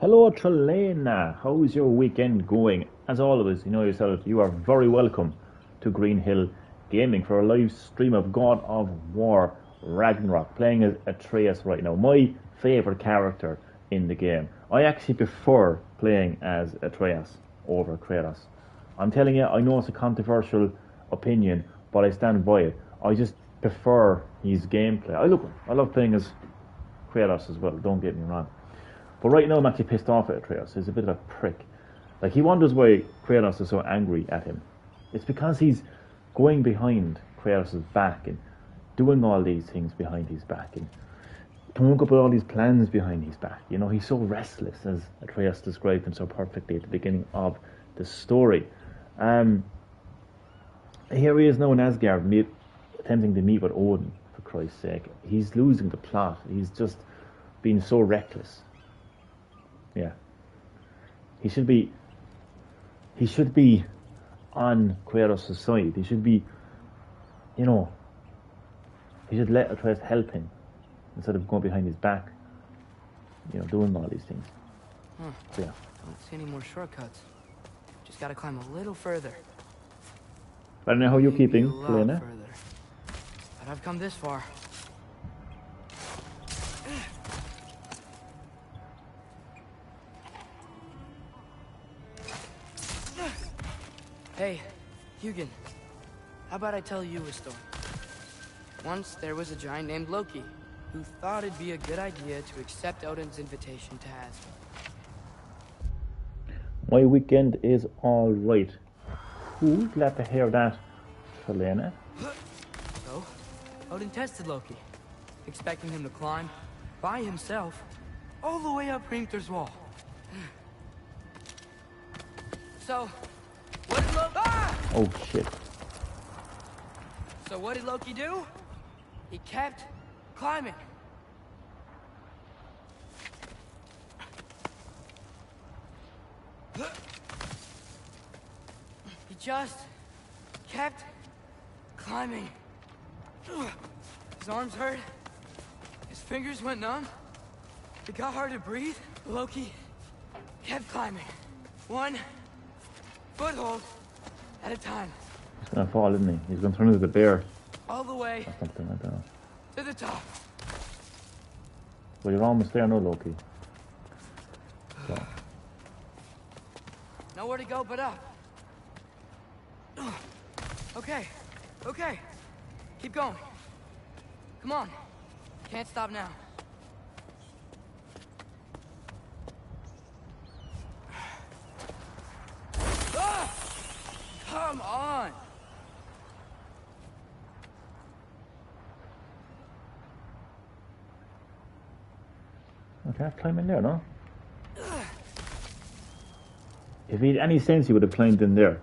Hello, Trelena. How's your weekend going? As always, you know yourself, you are very welcome to Green Hill Gaming for a live stream of God of War Ragnarok, playing as Atreus right now. My favourite character in the game. I actually prefer playing as Atreus over Kratos. I'm telling you, I know it's a controversial opinion, but I stand by it. I just prefer his gameplay. I love playing as Kratos as well, don't get me wrong. But right now I'm actually pissed off at Atreus. He's a bit of a prick. Like, he wonders why Kratos is so angry at him. It's because he's going behind Kratos' back and doing all these things behind his back and coming up with all these plans behind his back. You know, he's so restless, as Atreus described him so perfectly at the beginning of the story. Here he is now in Asgard, attempting to meet with Odin, for Christ's sake. He's losing the plot. He's just being so reckless. Yeah. He should be on Kratos' side. He should be, you know, he should let Atreus help him instead of going behind his back, you know, doing all these things. So, yeah. Don't see any more shortcuts. Just gotta climb a little further. I don't know how you're Maybe keeping, a lot Helena. further. But I've come this far. Hey, Hugin. How about I tell you a story? Once there was a giant named Loki who thought it'd be a good idea to accept Odin's invitation to Asgard. My weekend is all right. Ooh, glad to hear that, Helena. So, Odin tested Loki, expecting him to climb by himself all the way up Hrimthur's wall. So, what did Loki... Oh shit. So what did Loki do? He kept climbing. He just kept climbing. His arms hurt. His fingers went numb. It got hard to breathe. Loki kept climbing. One foothold at a time. He's gonna fall, isn't he? He's gonna turn into the bear. All the way Or something like that. to the top. Well, you're almost there, no, Loki. So. Nowhere to go but up. Okay, okay. Keep going. Come on. Can't stop now. Ah! Come on. Okay, I've climbed in there, no? If he had any sense, he would have climbed in there.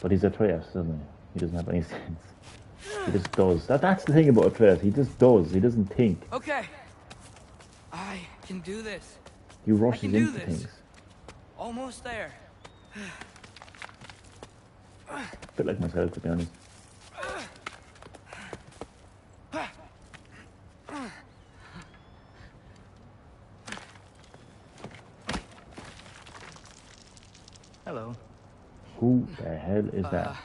But he's Atreus, doesn't he? He doesn't have any sense. He just does. That's the thing about Atreus. He just does. He doesn't think. Okay. I can do this. He rushes do into this. things. Almost there. A bit like myself, to be honest. Hello. Who the hell is that?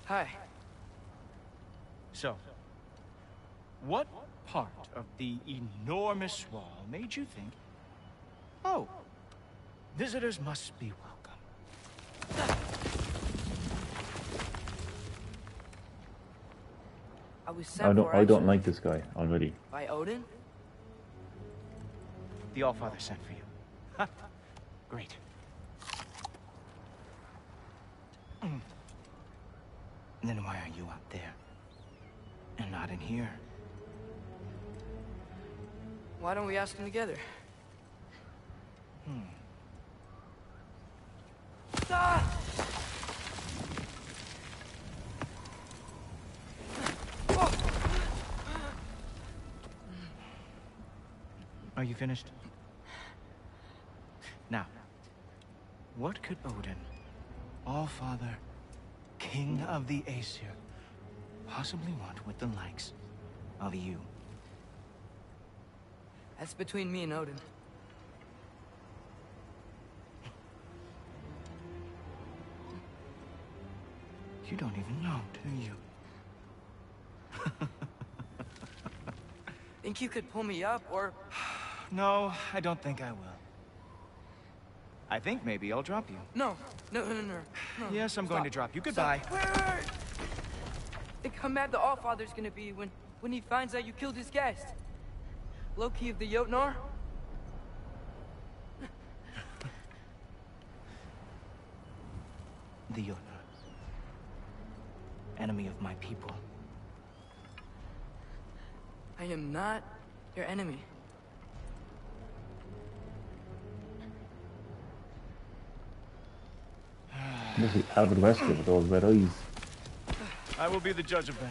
Hi. So, what part of the enormous wall made you think, oh, visitors must be welcome? I was sent for I don't action like this guy already. by Odin. The Allfather sent for you. Ha! Great. Then why are you out there? And not in here? Why don't we ask him together? Ah! Are you finished? Now, what could Odin, Allfather, King of the Aesir, possibly want with the likes of you? That's between me and Odin. You don't even know, do you? Think you could pull me up, or... No, I don't think I will. I think maybe I'll drop you. No. No. Yes, I'm going to drop you. Goodbye. Wait. Think how mad the Allfather's gonna be when he finds out you killed his guest. Loki of the Jotnar? The Jotnar. enemy of my people. I am not your enemy. This is Albert Wesker with those red eyes. I will be the judge of that.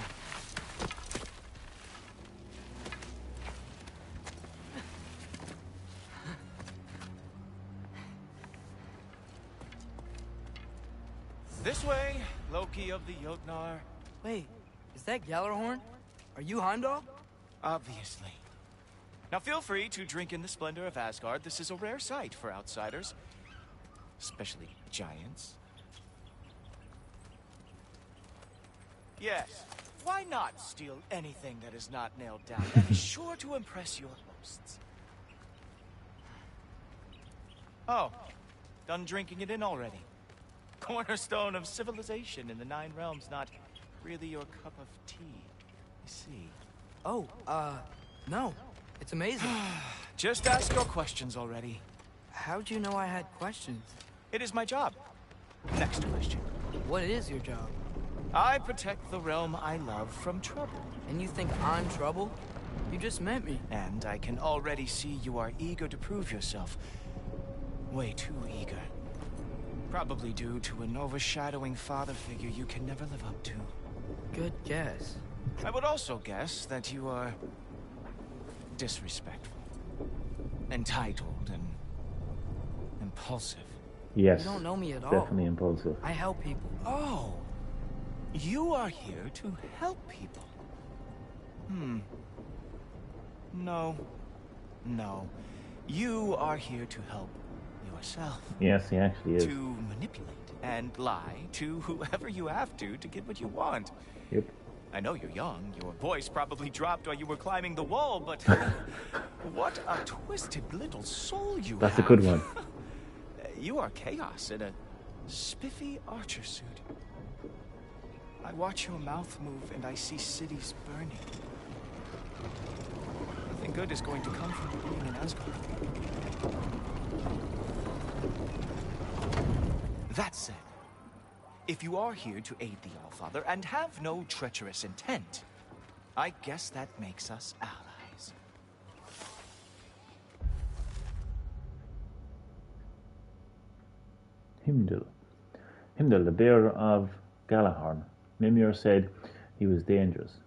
This way, Loki of the Jotnar. Wait, is that Gallarhorn? Are you Heimdall? Obviously. Now feel free to drink in the splendor of Asgard. This is a rare sight for outsiders. Especially giants. Yes, why not steal anything that is not nailed down? That is sure to impress your hosts. Oh, done drinking it in already. Cornerstone of civilization in the Nine Realms, not really your cup of tea, I see. Oh, no. It's amazing. Just ask your questions already. How'd you know I had questions? It is my job. Next question. What is your job? I protect the realm I love from trouble. And you think I'm trouble? You just met me. And I can already see you are eager to prove yourself. Way too eager. Probably due to an overshadowing father figure you can never live up to. Good guess. I would also guess that you are disrespectful, entitled, and impulsive. Yes. You don't know me at all. Definitely impulsive. I help people. Oh, you are here to help people. No. No. You are here to help yourself. Yes, he actually is. To manipulate and lie to whoever you have to get what you want. Yep. I know you're young. Your voice probably dropped while you were climbing the wall, but what a twisted little soul you That's have. a good one. You are chaos in a spiffy archer suit. I watch your mouth move and I see cities burning. Nothing good is going to come from being in Asgard. That said, if you are here to aid the Allfather and have no treacherous intent, I guess that makes us allies. Himdall. Himdall, the bearer of Galahorn. Mimir said he was dangerous.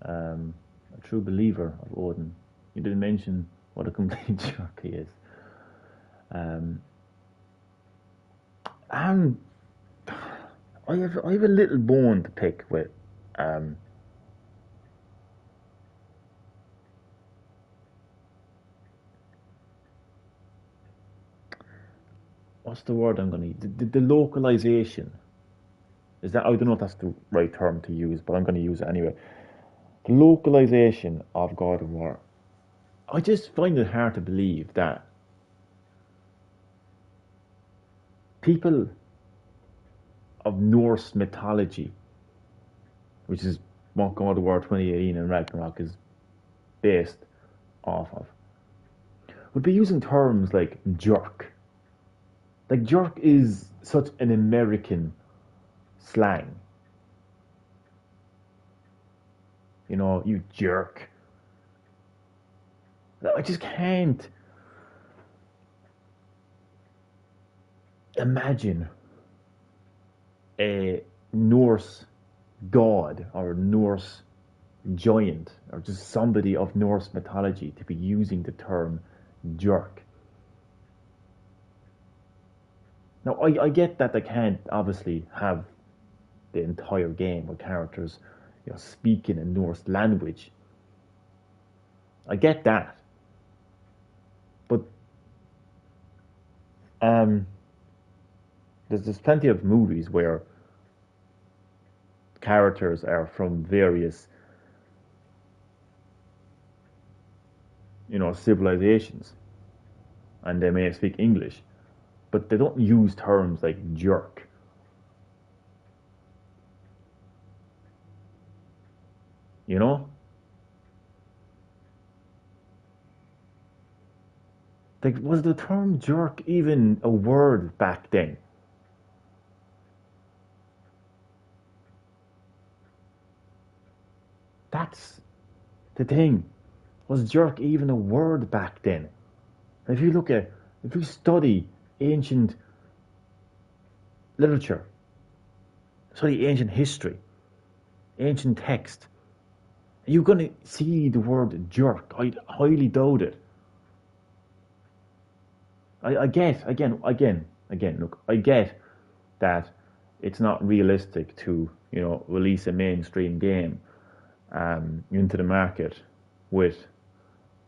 A true believer of Odin. You didn't mention what a complete jerk he is. I have a little bone to pick with what's the word I'm going to use? The localization. Is that, I don't know if that's the right term to use, but I'm going to use it anyway. The localization of God of War. I just find it hard to believe that people of Norse mythology, which is what God of War 2018 and Ragnarok is based off of, would be using terms like jerk. Like, jerk is such an American slang. You know, you jerk. I just can't imagine a Norse god or Norse giant or just somebody of Norse mythology to be using the term jerk. Now, I get that they can't obviously have the entire game with characters, you know, speaking in Norse language. I get that. But there's plenty of movies where characters are from various, you know, civilizations, and they may speak English, but they don't use terms like jerk. You know? Like, was the term jerk even a word back then? That's the thing. Was jerk even a word back then? If you study ancient literature, study ancient history, ancient text, you're going to see the word jerk. I highly doubt it. I get, look, I get that it's not realistic to, release a mainstream game into the market with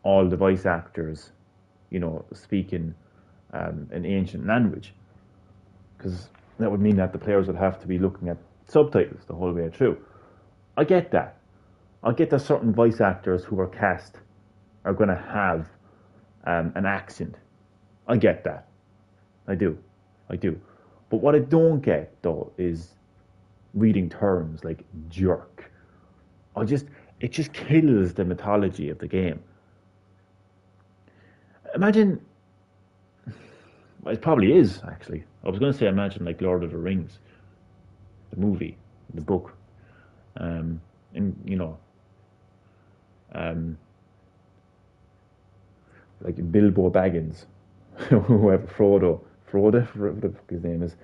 all the voice actors, speaking an ancient language, because that would mean that the players would have to be looking at subtitles the whole way through. I get that. I get that certain voice actors who are cast are going to have an accent. I get that. I do. But what I don't get, though, is reading terms like jerk. It just kills the mythology of the game. Imagine, well, it probably is, actually. I was going to say imagine like Lord of the Rings, the movie, the book, and, like Bilbo Baggins, whoever, Frodo, whatever the fuck his name is,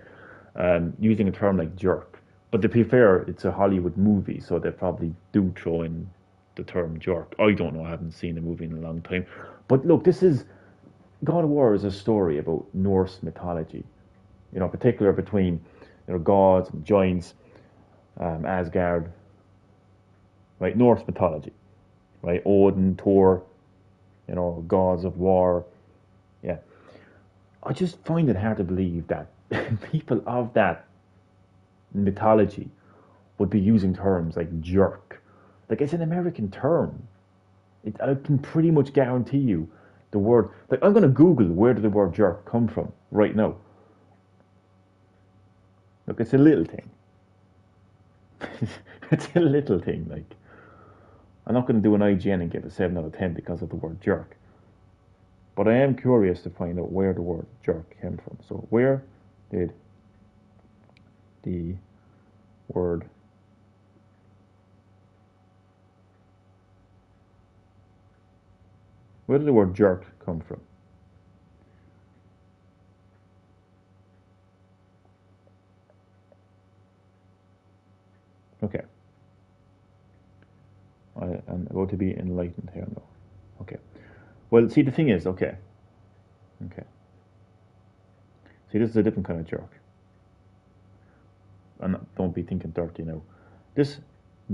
using a term like jerk. But to be fair, it's a Hollywood movie, so they probably do throw in the term jerk. I don't know, I haven't seen the movie in a long time. But look, God of War is a story about Norse mythology, particular between, gods and giants, Asgard, right? Norse mythology, right? Odin, Thor, gods of war. Yeah. I just find it hard to believe that people of that mythology would be using terms like jerk. Like, it's an American term. I can pretty much guarantee you the word, like, I'm going to Google where did the word jerk come from right now. Look, it's a little thing. It's a little thing, like. I'm not going to do an IGN and give it a 7 out of 10 because of the word jerk. But I am curious to find out where the word jerk came from. So where did the word jerk come from? Okay. I'm about to be enlightened here now. Okay. Well, see, the thing is, okay. See, this is a different kind of jerk. And don't be thinking dirty now. This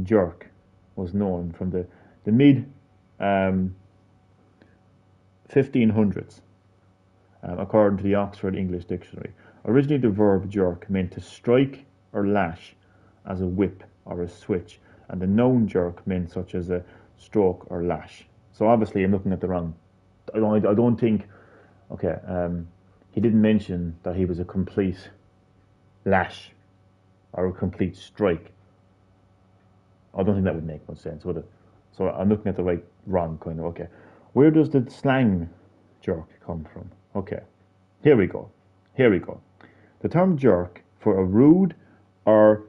jerk was known from the mid 1500s, according to the Oxford English Dictionary. Originally, the verb jerk meant to strike or lash as a whip or a switch, and the noun jerk meant such as a stroke or lash. So obviously, I'm looking at the wrong. I don't think. Okay, he didn't mention that he was a complete lash or a complete strike. I don't think that would make much sense, would it? So I'm looking at the wrong kind of. Okay, where does the slang jerk come from? Okay, here we go. The term jerk for a rude or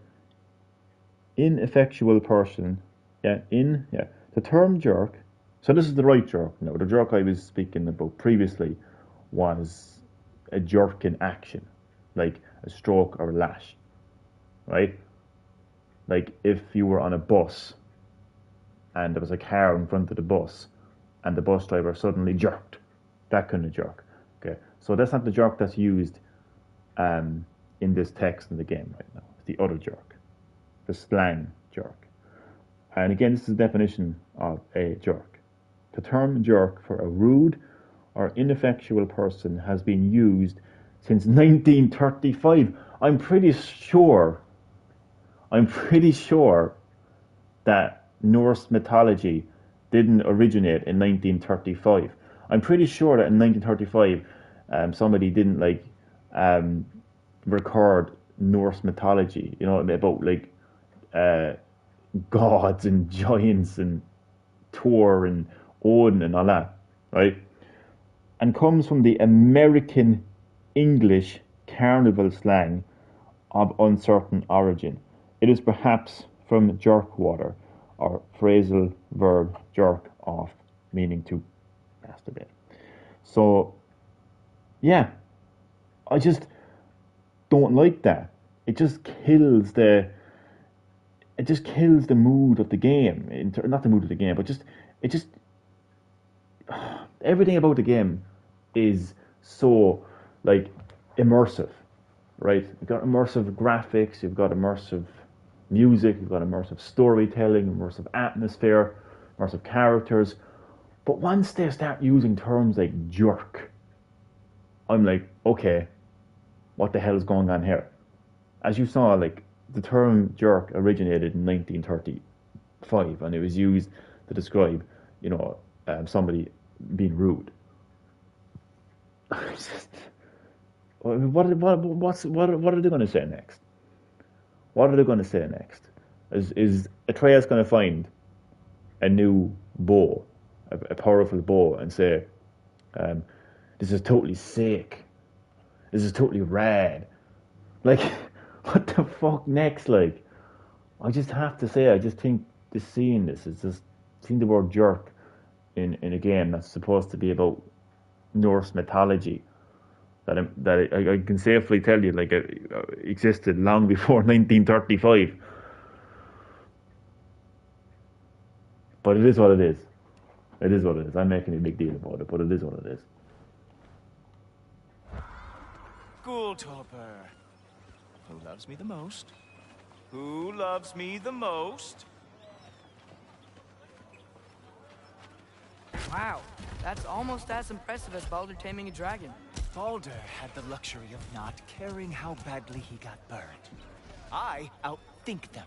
ineffectual person. The term jerk. So this is the right jerk. Now, the jerk I was speaking about previously was a jerk in action, like a stroke or a lash, right? Like if you were on a bus and there was a car in front of the bus and the bus driver suddenly jerked, that kind of jerk. Okay, so that's not the jerk that's used in this text in the game right now. It's the other jerk, the slang jerk. And again, this is the definition of a jerk. The term jerk for a rude or ineffectual person has been used since 1935. I'm pretty sure that Norse mythology didn't originate in 1935. I'm pretty sure that in 1935 somebody didn't record Norse mythology, about gods and giants and Thor and Odin and all that, right? And comes from the American English carnival slang of uncertain origin. It is perhaps from jerkwater, or phrasal verb jerk off, meaning to masturbate. So, yeah, I just don't like that. It just kills the mood of the game. Not the mood of the game, but it just everything about the game is so like immersive, right? You've got immersive graphics, you've got immersive music, you've got immersive storytelling, immersive atmosphere, immersive characters. But once they start using terms like jerk, I'm like, okay, what the hell is going on here? As you saw, like the term jerk originated in 1935, and it was used to describe, somebody being rude. What are they going to say next? What are they going to say next? Is Atreus going to find a new bow, a powerful bow, and say, "This is totally sick. This is totally rad." Like, what the fuck next? Like, I just have to say, I just think seeing the word jerk in a game that's supposed to be about Norse mythology, that I can safely tell you, like, it existed long before 1935. But it is what it is. It is what it is. I'm making a big deal about it, but it is what it is. Ghoultoper. Who loves me the most? Who loves me the most? Wow, that's almost as impressive as Baldur taming a dragon. Baldur had the luxury of not caring how badly he got burned. I outthink them.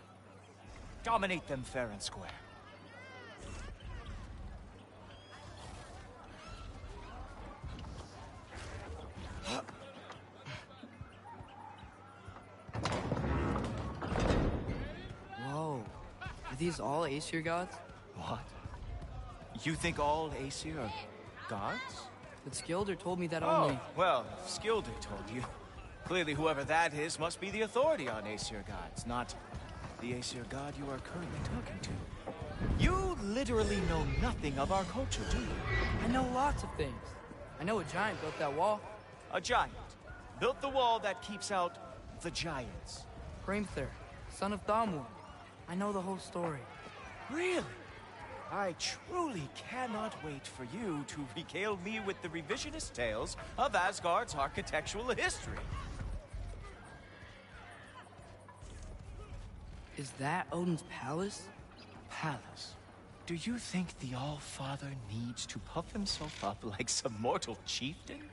Dominate them fair and square. Whoa, are these all Aesir gods? What? You think all Aesir are gods? But Skilder told me that Oh, only... well, if Skilder told you. Clearly whoever that is must be the authority on Aesir gods, not the Aesir god you are currently talking to. You literally know nothing of our culture, do you? I know lots of things. I know a giant built that wall. A giant built the wall that keeps out the giants. Hrimthur, son of Thamur. I know the whole story. Really? I truly cannot wait for you to regale me with the revisionist tales of Asgard's architectural history. Is that Odin's palace? Palace? Do you think the All-Father needs to puff himself up like some mortal chieftain?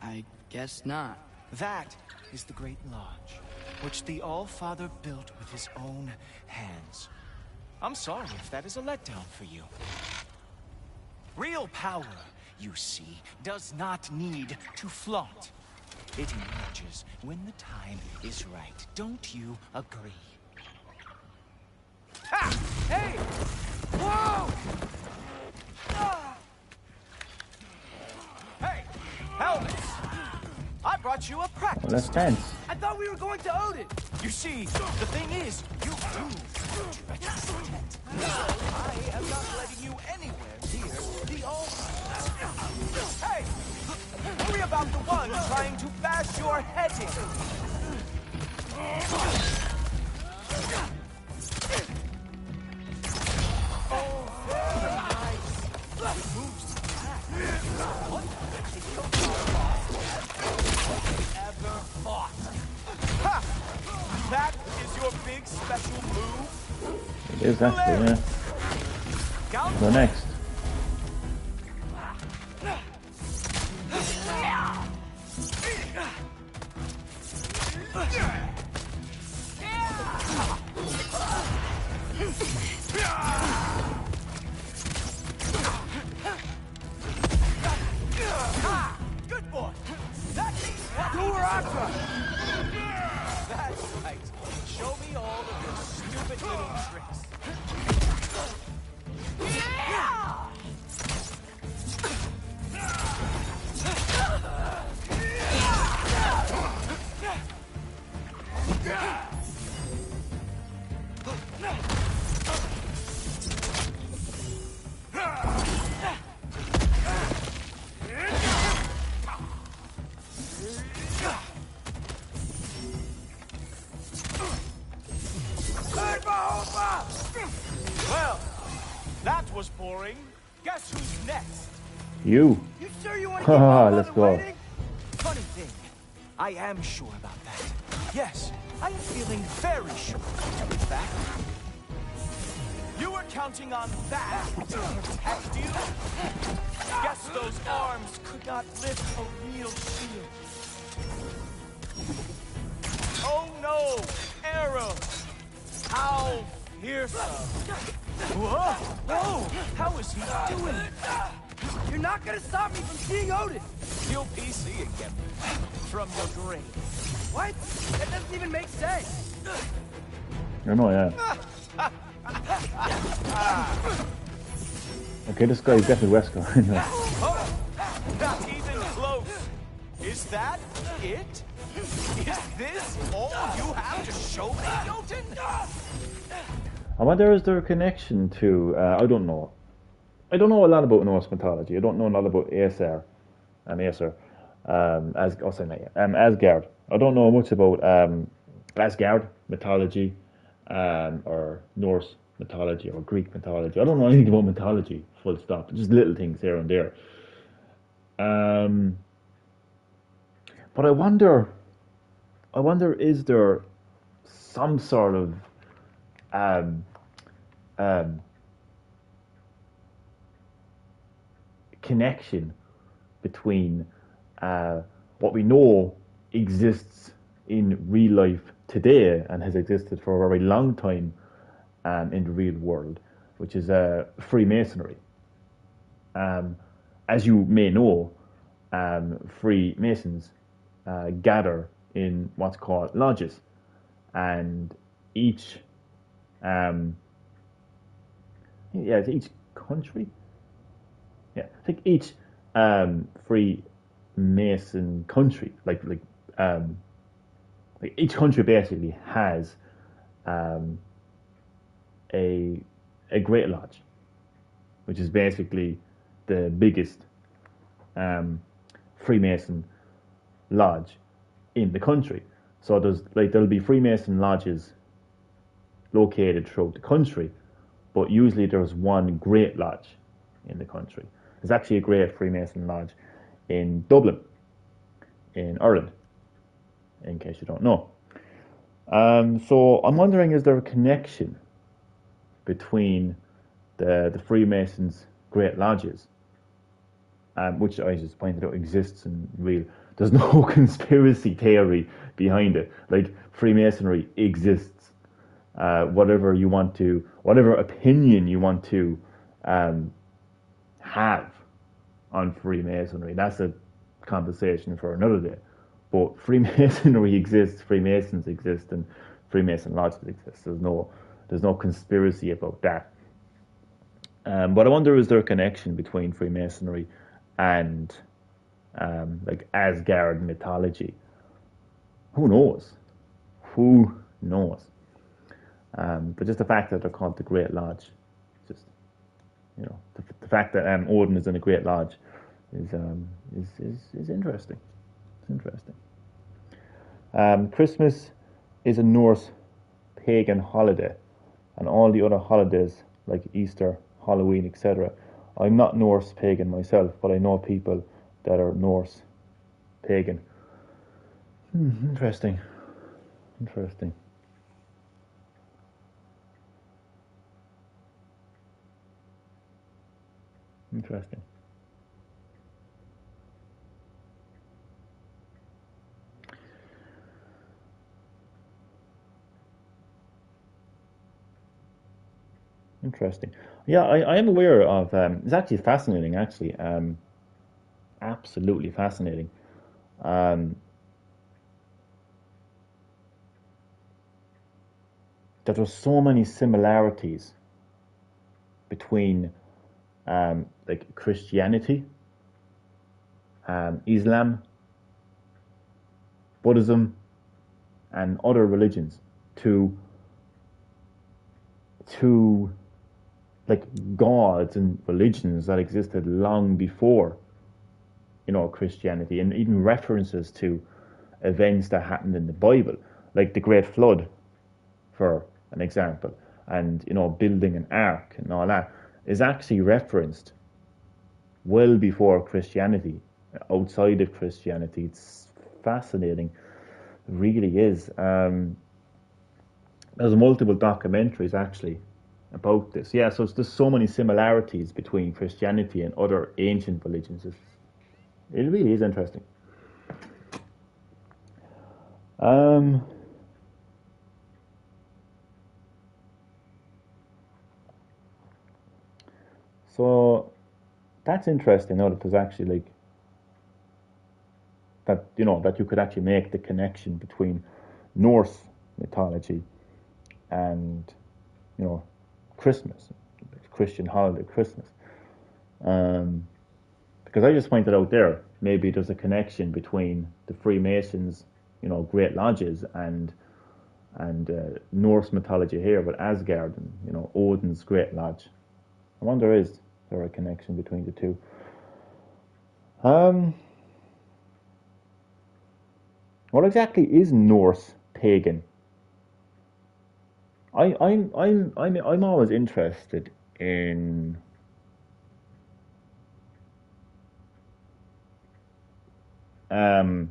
I guess not. That is the Great Lodge, which the All-Father built with his own hands. I'm sorry if that is a letdown for you. Real power, you see, does not need to flaunt. It emerges when the time is right. Don't you agree? Ha! Hey! Whoa! Ah! Hey! Helmets! I brought you a practice. Well, that's tense. I thought we were going to Odin! You see, the thing is, you do treacherous intent. I am not letting you anywhere near the altar. Hey! Worry about the one trying to bash your head in. Oh, very nice. Moves back. What ever fought? Ha! That is your big special move? It is actually, yeah. Go next. Good boy. That's what That's right. Show me all of your stupid little tricks. boring. Guess who's next? You. You sure you want to keep my Haha, mother let's go. waiting? Funny thing, I am sure about that. Yes, I am feeling very sure. In fact, you were counting on that to protect you? Guess those arms could not lift a real shield. Oh no! Arrows! How fearsome! Whoa! Whoa! How is he doing? You're not gonna stop me from seeing Odin! You'll PC again. From your grave. What? That doesn't even make sense! I know, yeah. Okay, this guy is definitely Wesker. Anyway. Oh, not even close. Is that it? Is this all you have to show me, Jotun? I wonder, is there a connection to, I don't know. I don't know a lot about Norse mythology. I don't know a lot about Aesir, Asgard. I don't know much about Asgard mythology, or Norse mythology, or Greek mythology. I don't know anything about mythology, full stop. Just little things here and there. But I wonder, is there some sort of connection between what we know exists in real life today and has existed for a very long time in the real world, which is Freemasonry. As you may know, Freemasons gather in what's called lodges, and each country. Yeah, I think each Freemason country, like each country basically has a Great Lodge, which is basically the biggest Freemason lodge in the country. So there'll be Freemason lodges located throughout the country, but usually there's one Great Lodge in the country. There's actually a great Freemason lodge in Dublin, in Ireland, in case you don't know. So I'm wondering, is there a connection between the Freemasons' Great Lodges, which I just pointed out exists in real. There's no conspiracy theory behind it. Like, Freemasonry exists. Whatever opinion you want to have on Freemasonry, that's a conversation for another day. But Freemasonry exists, Freemasons exist, and Freemason lodges exist. There's no conspiracy about that. But I wonder, is there a connection between Freemasonry and like Asgard mythology? Who knows? Who knows? But just the fact that they're called the Great Lodge, just, you know, the fact that Odin is in a Great Lodge is interesting. It's interesting. Christmas is a Norse pagan holiday, and all the other holidays like Easter, Halloween, etc. I'm not Norse pagan myself, but I know people that are Norse pagan. Interesting. Interesting. Interesting. Interesting. Yeah, I am aware of. It's actually fascinating. Actually, absolutely fascinating. That there's so many similarities between like Christianity, Islam, Buddhism, and other religions to like gods and religions that existed long before, you know, Christianity, and even references to events that happened in the Bible, like the Great Flood, for an example, and, you know, building an ark and all that. is actually referenced well before Christianity, outside of Christianity. It's fascinating. It really is. There's multiple documentaries actually about this. Yeah, so there's so many similarities between Christianity and other ancient religions. It really is interesting. So that's interesting. Now that there's actually like that, that you could actually make the connection between Norse mythology and Christmas, Christian holiday Christmas. Because I just pointed out there, maybe there's a connection between the Freemasons, great lodges, and Norse mythology here with Asgard and Odin's great lodge. I wonder, is there a connection between the two? What exactly is Norse pagan? I'm always interested in I'm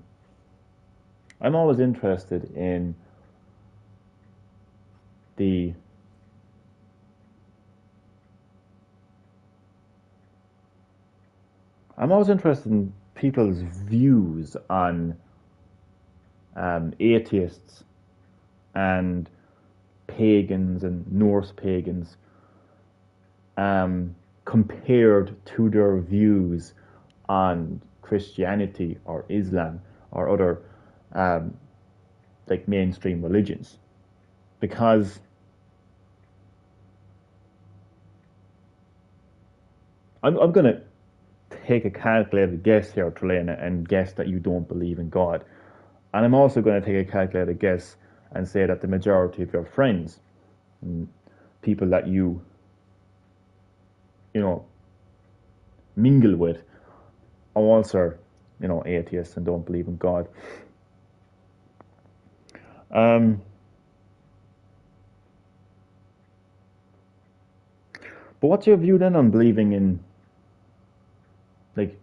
always interested in people's views on atheists and pagans and Norse pagans compared to their views on Christianity or Islam or other like mainstream religions, because I'm going to take a calculated guess here, Trelena, and guess that you don't believe in God. And I'm also going to take a calculated guess and say that the majority of your friends and people that you mingle with are also atheists and don't believe in God. But what's your view then on believing in, like,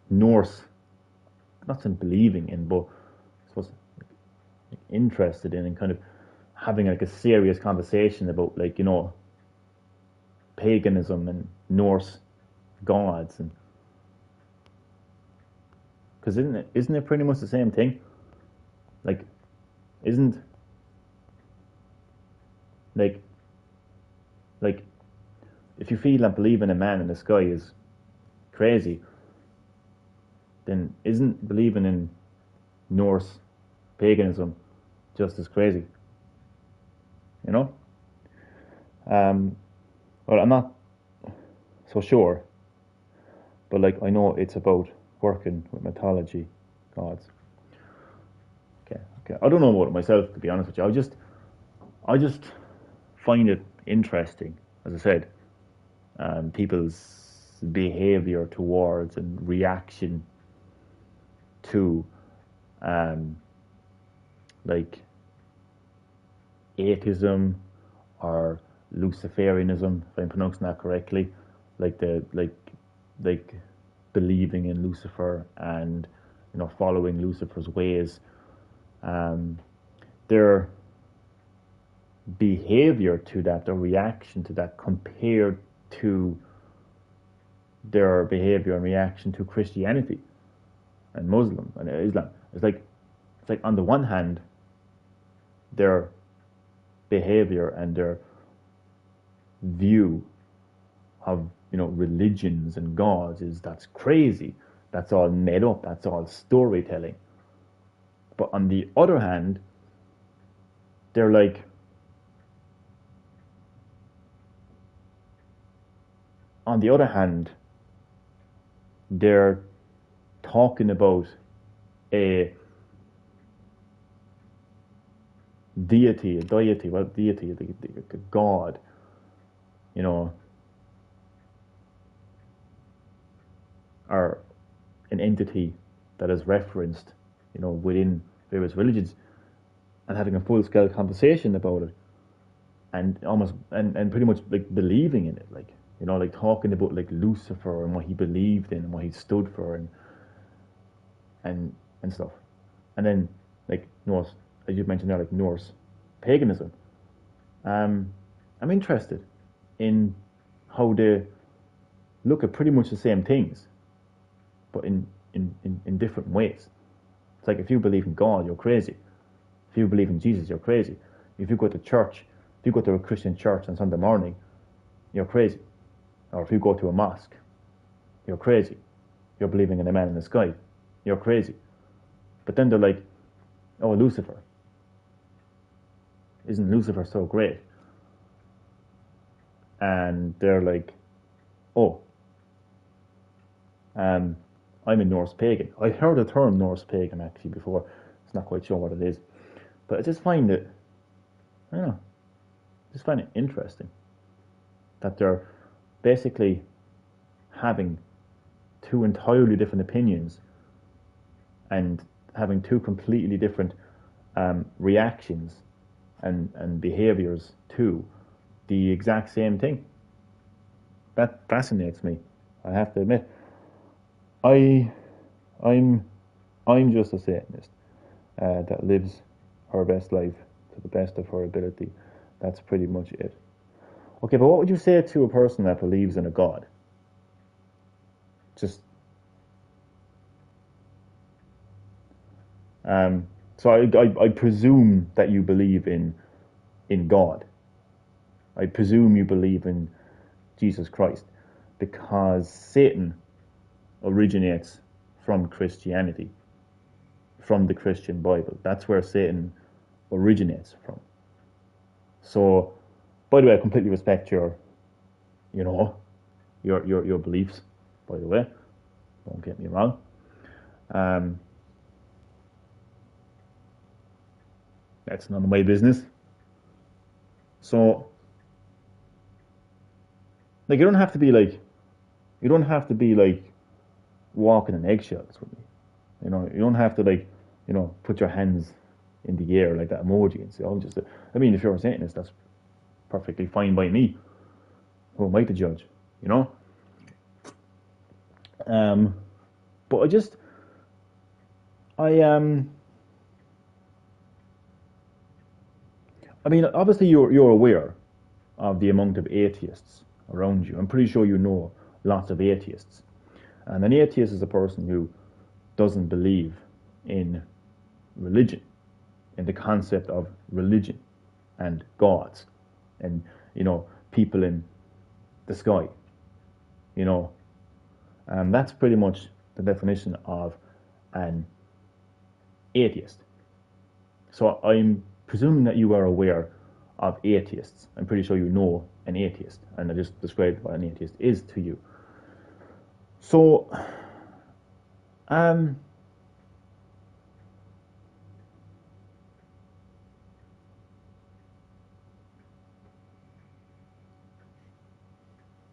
Norse, not saying believing in, but I suppose like, interested in and kind of having like a serious conversation about, like, paganism and Norse gods, and because isn't it pretty much the same thing? Like, isn't like if you feel that believing a man in the sky is crazy, then isn't believing in Norse paganism just as crazy? Well, I'm not so sure, but like I know it's about working with mythology gods. Okay. I don't know about it myself, to be honest with you. I just find it interesting, as I said, people's behavior towards and reaction to like atheism or Luciferianism, if I'm pronouncing that correctly, like believing in Lucifer and following Lucifer's ways. Their behavior to that, their reaction to that, compared to their behavior and reaction to Christianity and Muslim and Islam. It's like on the one hand, their behavior and their view of religions and gods that's crazy. That's all made up. That's all storytelling. But on the other hand, they're like, they're talking about a deity, a god, or an entity that is referenced, within various religions, and having a full-scale conversation about it. and almost and pretty much like believing in it, like, you know, like talking about like Lucifer and what he believed in and what he stood for and stuff. And then like Norse, as you mentioned there, like Norse paganism. I'm interested in how they look at pretty much the same things, but in different ways. It's like if you believe in God, you're crazy. If you believe in Jesus, you're crazy. If you go to church, if you go to a Christian church on Sunday morning, you're crazy. Or if you go to a mosque, you're crazy. You're believing in a man in the sky, you're crazy. But then they're like, oh, Lucifer. Isn't Lucifer so great? And they're like, oh, I'm a Norse pagan. I heard the term Norse pagan actually before. It's not quite sure what it is. But I just find it, I don't know, just find it interesting that they're basically having two entirely different opinions and having two completely different reactions and behaviors to the exact same thing. That fascinates me, I have to admit. I'm just a Satanist that lives her best life to the best of her ability. That's pretty much it. Okay, but what would you say to a person that believes in a God? Just so I presume that you believe in God. I presume you believe in Jesus Christ, because Satan originates from Christianity, from the Christian Bible. That's where Satan originates from. So, by the way, I completely respect your beliefs, by the way. Don't get me wrong. That's none of my business. So, like, you don't have to be like walking on eggshells with me. You know, you don't have to like, you know, put your hands in the air like that emoji and say, "Oh, just." I mean, if you're a Satanist, that's perfectly fine by me. Who am I to judge? You know. But I mean, obviously you're aware of the amount of atheists around you. I'm pretty sure you know lots of atheists. And an atheist is a person who doesn't believe in religion, in the concept of religion and gods and, you know, people in the sky. You know, that's pretty much the definition of an atheist. So I'm presuming that you are aware of atheists. I'm pretty sure you know an atheist, and I just described what an atheist is to you. So,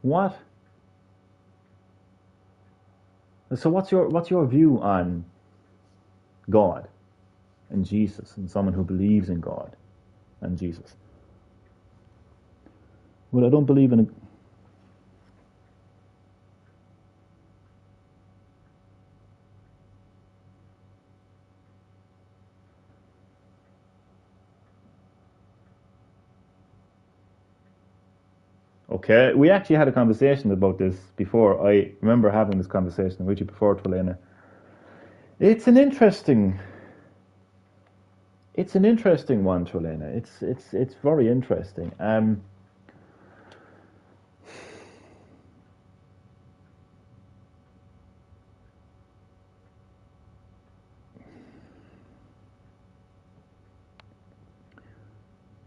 what? So what's your view on God and Jesus and someone who believes in God and Jesus? Well, I don't believe in a... Okay, we actually had a conversation about this before. I remember having this conversation with you before, Twilena. It's an interesting one, Twilena. It's very interesting.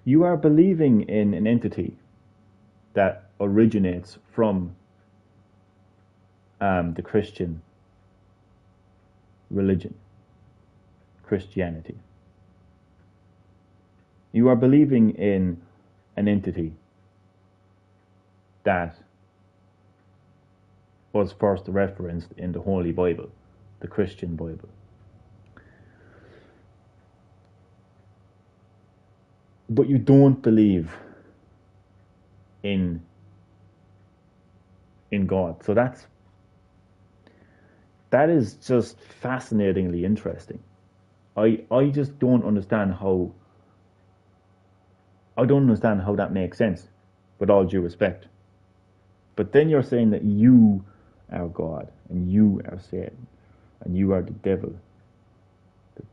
You are believing in an entity that originates from the Christian religion, Christianity. You are believing in an entity that was first referenced in the Holy Bible, the Christian Bible. But you don't believe in God. So that is just fascinatingly interesting. I just don't understand how that makes sense, with all due respect. But then you're saying that you are God and you are Satan and you are the devil.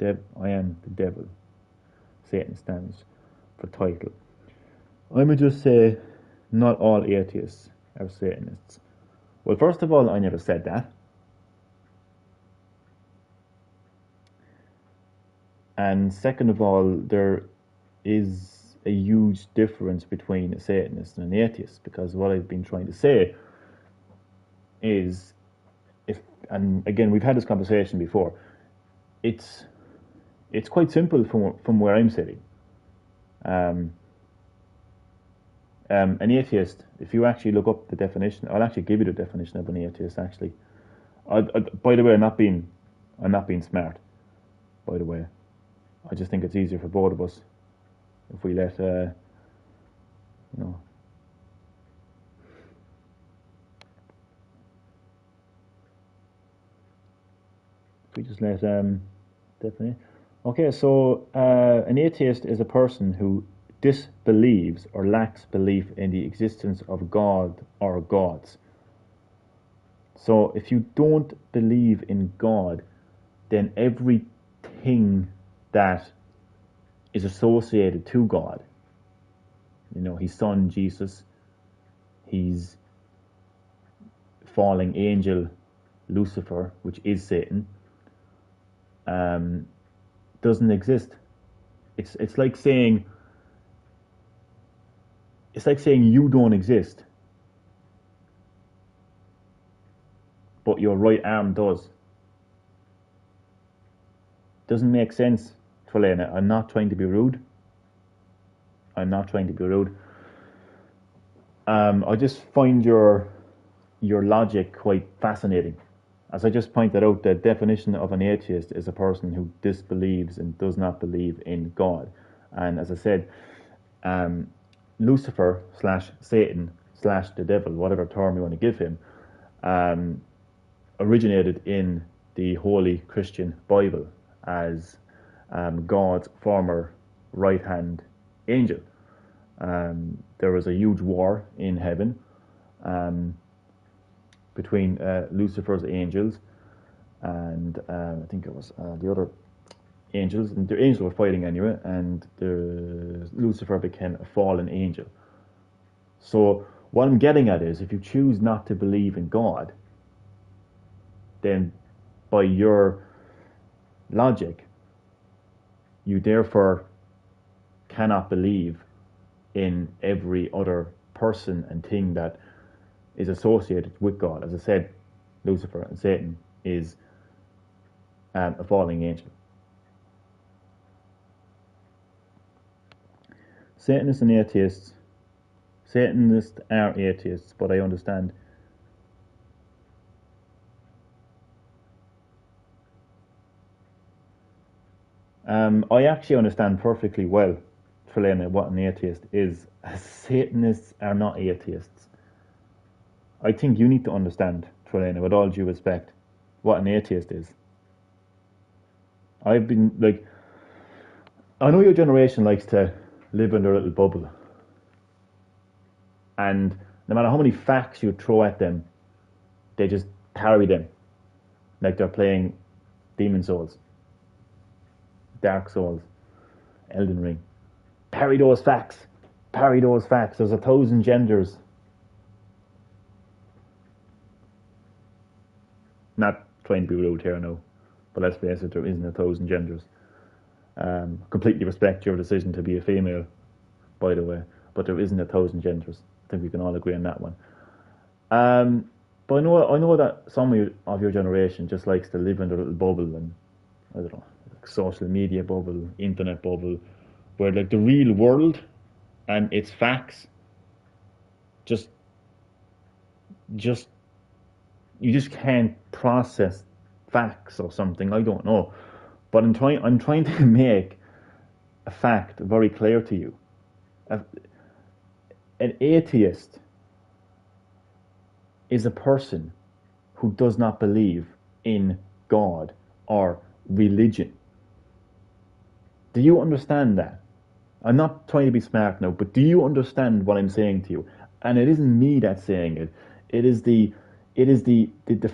I am the devil. Satan stands for title. I would just say not all atheists are Satanists. Well, first of all, I never said that. And second of all, there is a huge difference between a Satanist and an atheist, because what I've been trying to say is, and again, we've had this conversation before, it's quite simple from where I'm sitting. An atheist, if you actually look up the definition, I'll actually give you the definition of an atheist. Actually, by the way, I'm not being smart. By the way, I just think it's easier for both of us if we let if we just let definitely. Okay, so an atheist is a person who disbelieves or lacks belief in the existence of God or gods. So if you don't believe in God, then everything that is associated to God, his son Jesus, his falling angel Lucifer, which is Satan, doesn't exist. It's like saying you don't exist, but your right arm does. Doesn't make sense, Trelena. I'm not trying to be rude. I just find your logic quite fascinating. As I just pointed out, the definition of an atheist is a person who disbelieves and does not believe in God. And as I said, Lucifer / Satan / the devil, whatever term you want to give him, originated in the Holy Christian Bible as God's former right-hand angel. There was a huge war in heaven between Lucifer's angels and I think it was the other angels, and the angels were fighting anyway, and Lucifer became a fallen angel. So what I'm getting at is, if you choose not to believe in God, then by your logic, you therefore cannot believe in every other person and thing that is associated with God. As I said, Lucifer and Satan is a falling angel. Satanists and atheists. Satanists are atheists, but I understand. I actually understand perfectly well, Trelena, what an atheist is. Satanists are not atheists. I think you need to understand, Trelena, with all due respect, what an atheist is. I've been, like, I know your generation likes to live in their little bubble. And no matter how many facts you throw at them, they just parry them. Like they're playing Demon Souls, Dark Souls, Elden Ring. Parry those facts. Parry those facts. There's 1,000 genders. Not trying to be rude here, no. But let's face it, there isn't 1,000 genders. Completely respect your decision to be a female, by the way. But there isn't 1,000 genders. I think we can all agree on that one. But I know that some of your generation just likes to live in their little bubble, and I don't know, like social media bubble, internet bubble, where like the real world and its facts just you just can't process facts or something. I don't know, but I'm trying to make a fact very clear to you. An atheist is a person who does not believe in God or religion. Do you understand that? I'm not trying to be smart now, but do you understand what I'm saying to you? And it isn't me that's saying it. It is the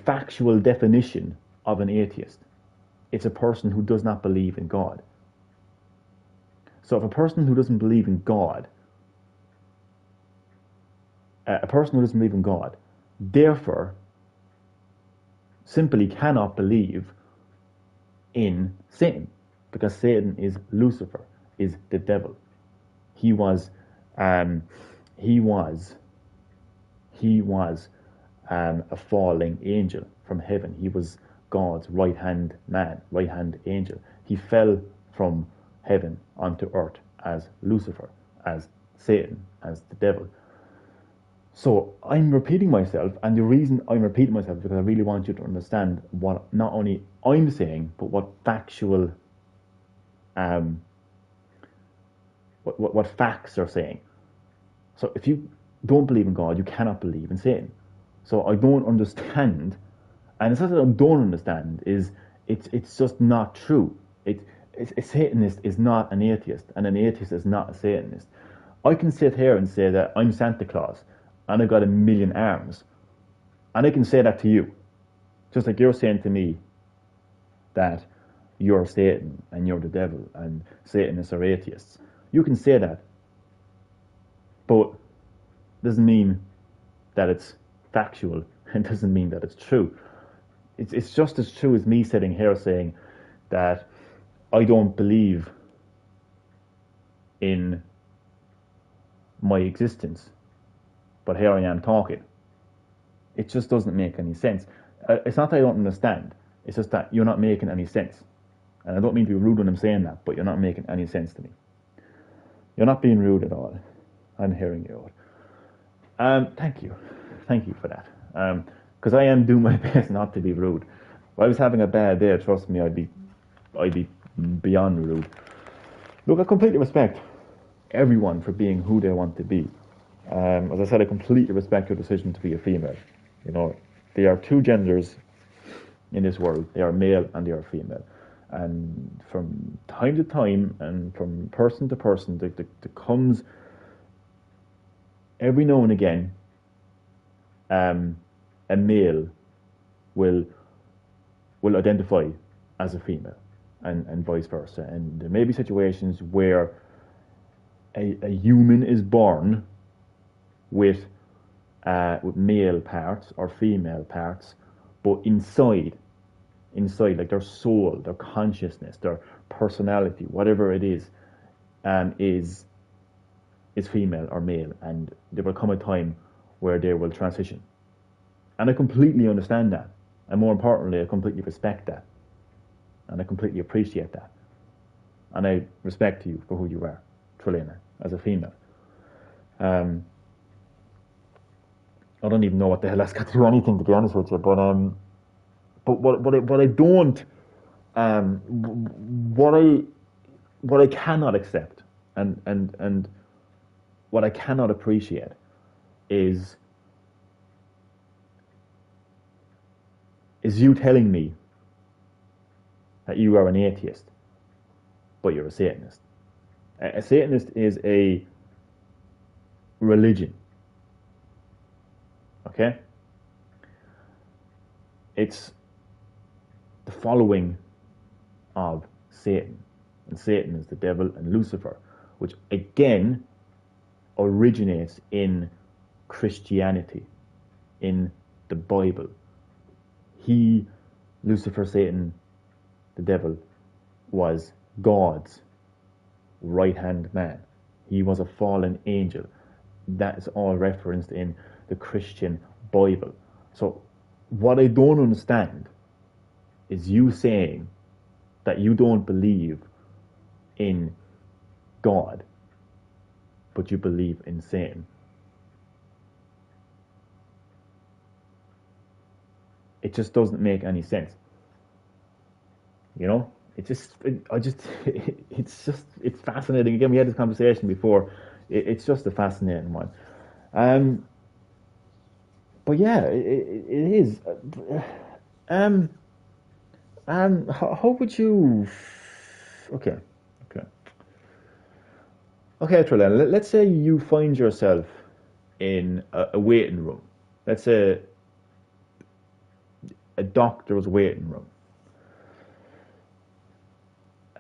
factual definition of an atheist. It's a person who does not believe in God. So if a person who doesn't believe in God, therefore simply cannot believe in Satan, because Satan is Lucifer, is the devil. He was a falling angel from heaven. He was God's right-hand man, right-hand angel. He fell from heaven onto earth as Lucifer, as Satan, as the devil. So I'm repeating myself, and the reason I'm repeating myself is because I really want you to understand what not only I'm saying, but what factual, what facts are saying. So if you don't believe in God, you cannot believe in Satan. So I don't understand, and it's not that I don't understand, it's just not true. A Satanist is not an atheist, and an atheist is not a Satanist. I can sit here and say that I'm Santa Claus, and I've got 1,000,000 arms, and I can say that to you, just like you're saying to me that you're Satan and you're the devil and Satanists are atheists. You can say that, but it doesn't mean that it's factual, and doesn't mean that it's true. It's just as true as me sitting here saying that I don't believe in my existence, but here I am talking. It just doesn't make any sense. It's not that I don't understand, it's just that you're not making any sense. And I don't mean to be rude when I'm saying that, but you're not making any sense to me. You're not being rude at all. I'm hearing you out. Thank you for that. Because I am doing my best not to be rude. If I was having a bad day, trust me, I'd be beyond rude. Look, I completely respect everyone for being who they want to be. As I said, I completely respect your decision to be a female. You know, there are two genders in this world. They are male and they are female. And from time to time and from person to person, there comes every now and again a male will identify as a female, and vice versa. And there may be situations where a human is born with male parts or female parts, but inside, like their soul, their consciousness, their personality, whatever it is female or male, and there will come a time where they will transition. And I completely understand that, and more importantly, I completely respect that, and I completely appreciate that, and I respect you for who you are, Trelena, as a female. I don't even know what the hell that's got to do with anything, to be honest with you, but what I don't, what I cannot accept, and what I cannot appreciate is you telling me that you are an atheist, but you're a Satanist. A Satanist is a religion. Okay? It's the following of Satan. And Satan is the devil and Lucifer, which again originates in Christianity, in the Bible. Lucifer, Satan, the devil, was God's right-hand man. He was a fallen angel. That is all referenced in the Christian Bible. So what I don't understand is you saying that you don't believe in God, but you believe in Satan. It just doesn't make any sense. You know, it's fascinating. Again, we had this conversation before. It's just a fascinating one. But yeah, it is. Um, how would you? Okay, okay, okay, Trelane. Let's say you find yourself in a waiting room. Let's say a doctor's waiting room.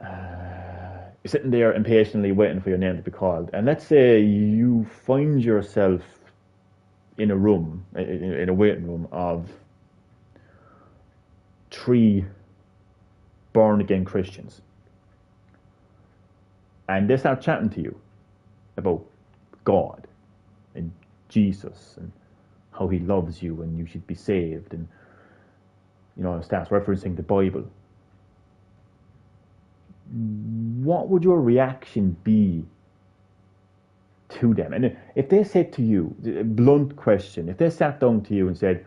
You're sitting there impatiently waiting for your name to be called, and let's say you find yourself in a room, in a waiting room of 3 born again Christians, and they start chatting to you about God and Jesus and how He loves you and you should be saved, and starts referencing the Bible. What would your reaction be to them? And if they said to you, a blunt question, if they sat down to you and said,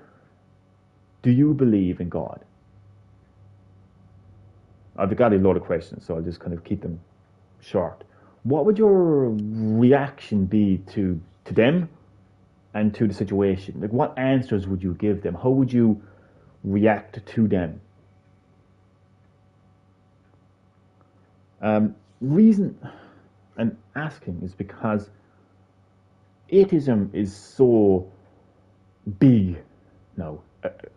"Do you believe in God?" I've got a lot of questions, so I'll just kind of keep them short. What would your reaction be to them and to the situation? Like, what answers would you give them? How would you react to them? Reason I'm asking is because atheism is so big now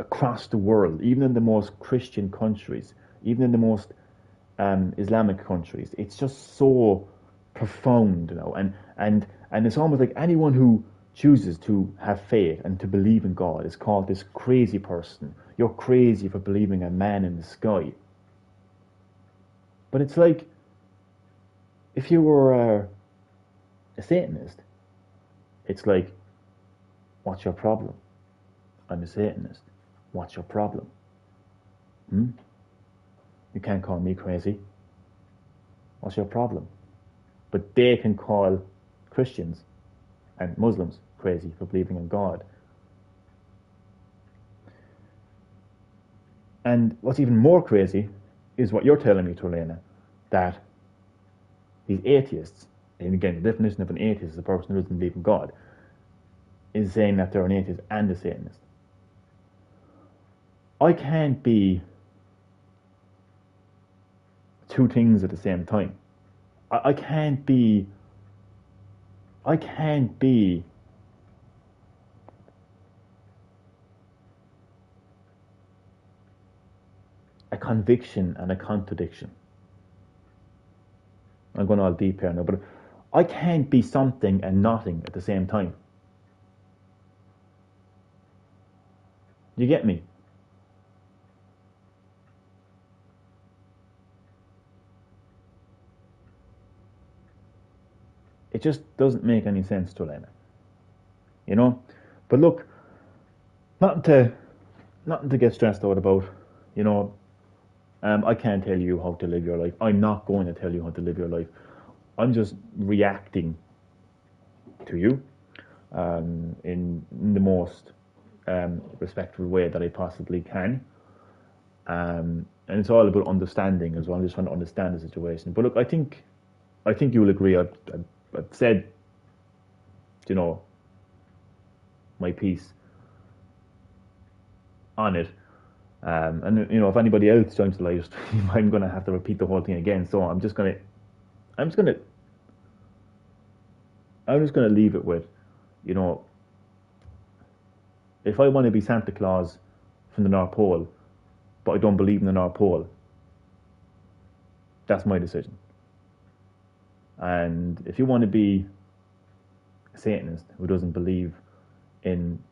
across the world, even in the most Christian countries, even in the most Islamic countries. It's just so profound, and it's almost like anyone who chooses to have faith and to believe in God is called this crazy person. You're crazy for believing a man in the sky. But it's like, if you were a Satanist, it's like, what's your problem? I'm a Satanist. What's your problem? You can't call me crazy. What's your problem? But they can call Christians and Muslims crazy for believing in God. And what's even more crazy is what you're telling me, Torlena, that these atheists, and again, the definition of an atheist is a person who doesn't believe in God, is saying that they're an atheist and a Satanist. I can't be 2 things at the same time. I can't be a conviction and a contradiction. I'm going all deep here now, but I can't be something and nothing at the same time. You get me? It just doesn't make any sense to Lena. But look, nothing to get stressed out about. I can't tell you how to live your life. I'm not going to tell you how to live your life. I'm just reacting to you in the most respectful way that I possibly can. And it's all about understanding as well. I'm just trying to understand the situation. But look, I think you'll agree. I've said, my piece on it. And if anybody else joins the live stream, I'm going to have to repeat the whole thing again. So I'm just going to leave it with, if I want to be Santa Claus from the North Pole, but I don't believe in the North Pole, that's my decision. And if you want to be a Satanist who doesn't believe in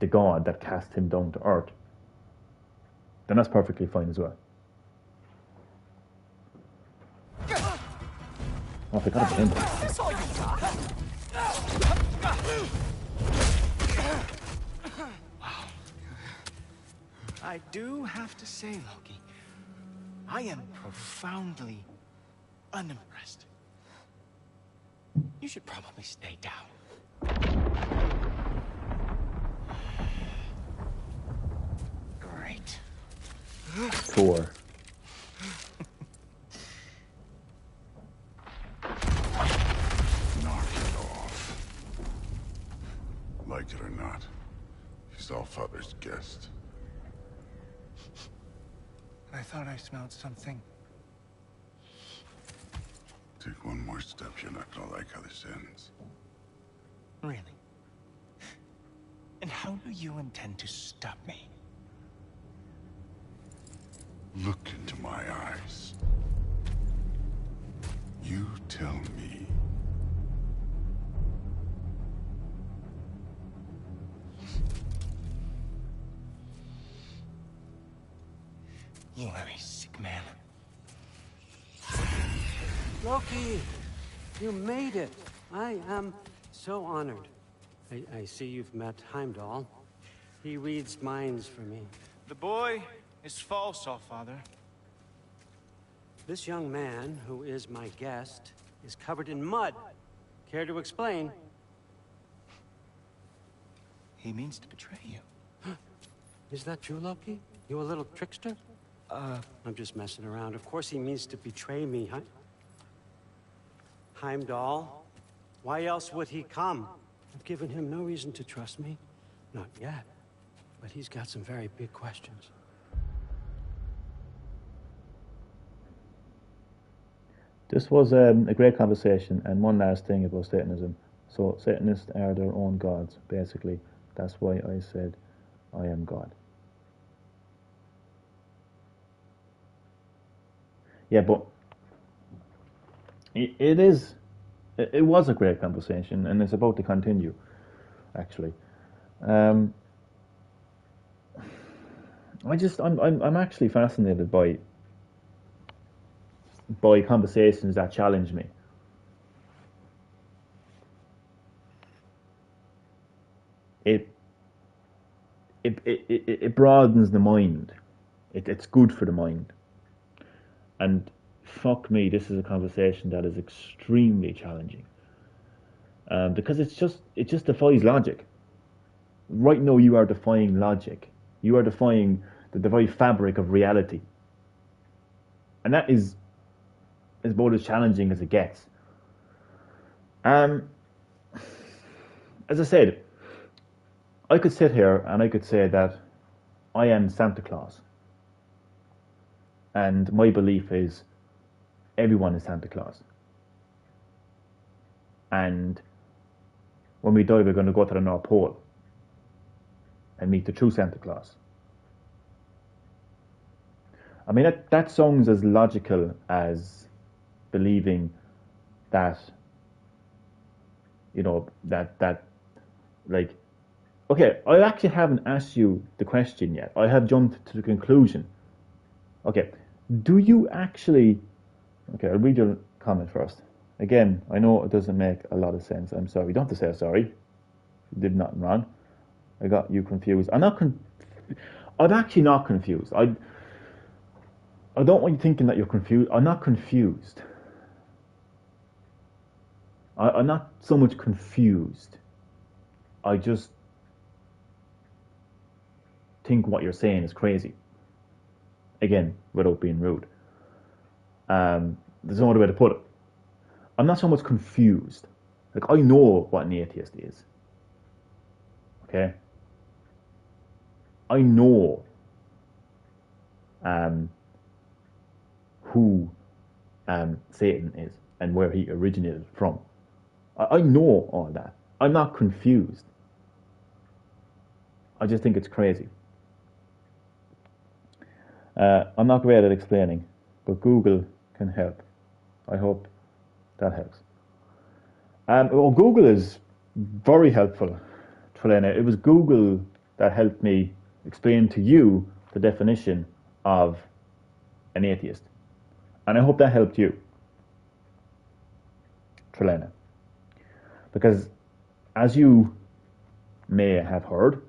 the God that cast him down to earth, then that's perfectly fine as well. Oh, I forgot about him. Is this all you got? Wow. I do have to say, Loki, I am profoundly unimpressed. You should probably stay down. Great. Tour. Narc. Allfather's guest. I thought I smelled something. Take one more step, you're not gonna like how this ends. Really? And how do you intend to stop me? Look into my eyes. You tell me. You are a sick man. Loki, you made it. I am so honored. I see you've met Heimdall. He reads minds for me. The boy is false, Allfather. This young man, who is my guest, is covered in mud. Care to explain? He means to betray you. Is that true, Loki? You a little trickster? I'm just messing around. Of course he means to betray me, huh? Heimdall? Why else would he come? I've given him no reason to trust me. Not yet. But he's got some very big questions. This was a great conversation, and one last thing about Satanism. So Satanists are their own gods, basically. That's why I said I am God. Yeah, but it was a great conversation, and it's about to continue, actually. I'm actually fascinated by conversations that challenge me. It broadens the mind. It's good for the mind. And fuck me, this is a conversation that is extremely challenging. Because it just defies logic. Right now you are defying logic. You are defying the very fabric of reality. And that is about as challenging as it gets. As I said, I could sit here and I could say that I am Santa Claus. And my belief is everyone is Santa Claus. And when we die, we're going to go to the North Pole and meet the true Santa Claus. I mean, that sounds as logical as believing that, you know, that like, okay, I actually haven't asked you the question yet. I have jumped to the conclusion. Okay, do you actually... Okay, I'll read your comment first. Again, I know it doesn't make a lot of sense. I'm sorry. You don't have to say sorry. You did nothing wrong. I got you confused. I'm actually not confused. I don't want you thinking that you're confused. I'm not confused. I'm not so much confused. I just think what you're saying is crazy. Again, without being rude. There's no other way to put it. I'm not so much confused. Like, I know what an atheist is. Okay? I know who Satan is and where he originated from. I know all that. I'm not confused. I just think it's crazy. I'm not great at explaining, but Google can help. I hope that helps. Well, Google is very helpful, Trelena. It was Google that helped me explain to you the definition of an atheist. And I hope that helped you, Trelena. Because as you may have heard,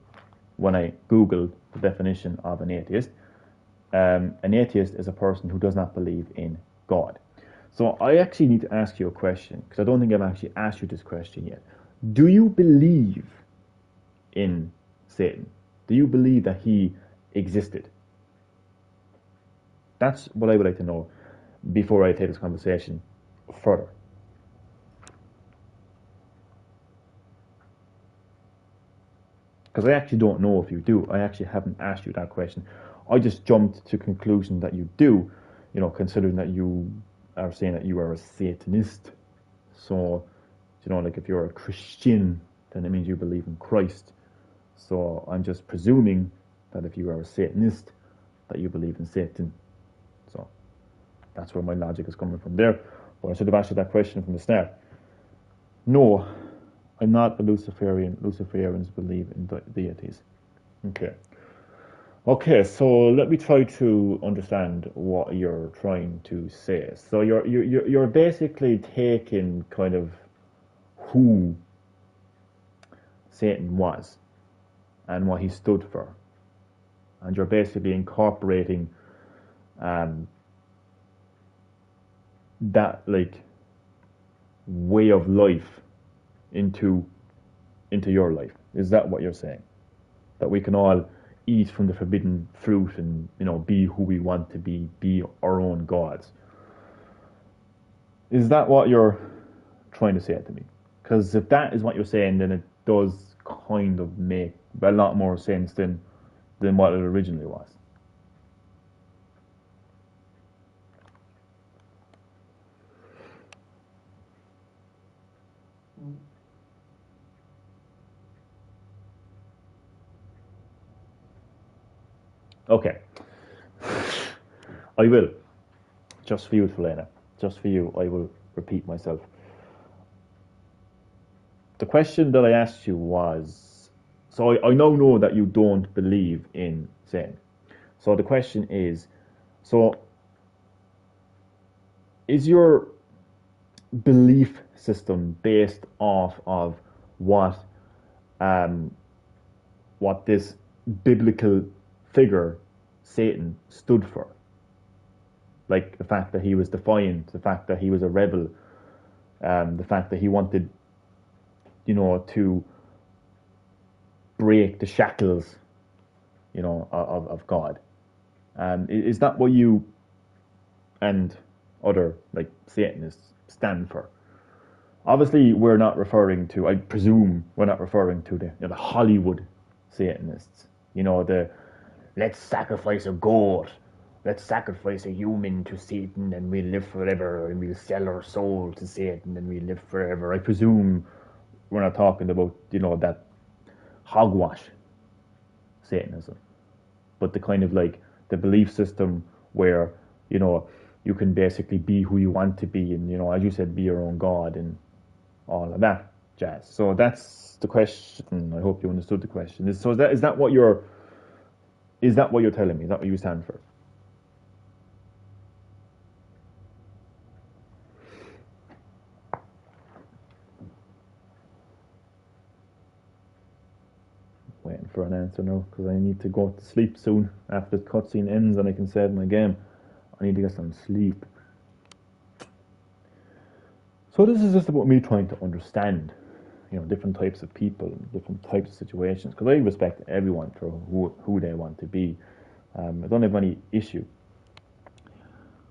when I Googled the definition of an atheist is a person who does not believe in God. So I actually need to ask you a question, because I don't think I've actually asked you this question yet. Do you believe in Satan? Do you believe that he existed? That's what I would like to know before I take this conversation further. Because I actually don't know if you do. I actually haven't asked you that question. I just jumped to conclusion that you do, considering that you are saying that you are a Satanist. So, like if you're a Christian, then it means you believe in Christ. So I'm just presuming that if you are a Satanist, that you believe in Satan. So that's where my logic is coming from there. But I should have asked you that question from the start. No, I'm not a Luciferian. Luciferians believe in deities. Okay, so let me try to understand what you're trying to say. So you're basically taking kind of who Satan was and what he stood for, and you're basically incorporating that like way of life into your life. Is that what you're saying? That we can all eat from the forbidden fruit and be who we want to be our own gods. Is that what you're trying to say to me? Because if that is what you're saying, then it does kind of make a lot more sense than what it originally was. Okay. I will. Just for you, Felena. Just for you, I will repeat myself. The question that I asked you was, so I now know that you don't believe in Satan. So the question is, so is your belief system based off of what this biblical figure Satan stood for? Like the fact that he was defiant, the fact that he was a rebel, the fact that he wanted, to break the shackles, of God. Is that what you and other like Satanists stand for? Obviously, we're not referring to. I presume we're not referring to the Hollywood Satanists. The let's sacrifice a goat, let's sacrifice a human to Satan, and we'll live forever, and we'll sell our soul to Satan, and we'll live forever. I presume we're not talking about that hogwash Satanism, but the kind of like the belief system where you can basically be who you want to be, and as you said, be your own god and all of that jazz. So that's the question. I hope you understood the question. Is that what you're telling me? Is that what you stand for? Waiting for an answer now because I need to go to sleep soon after the cutscene ends and I can save my game. I need to get some sleep. So this is just about me trying to understand, different types of people, different types of situations. Because I respect everyone for who they want to be. I don't have any issue.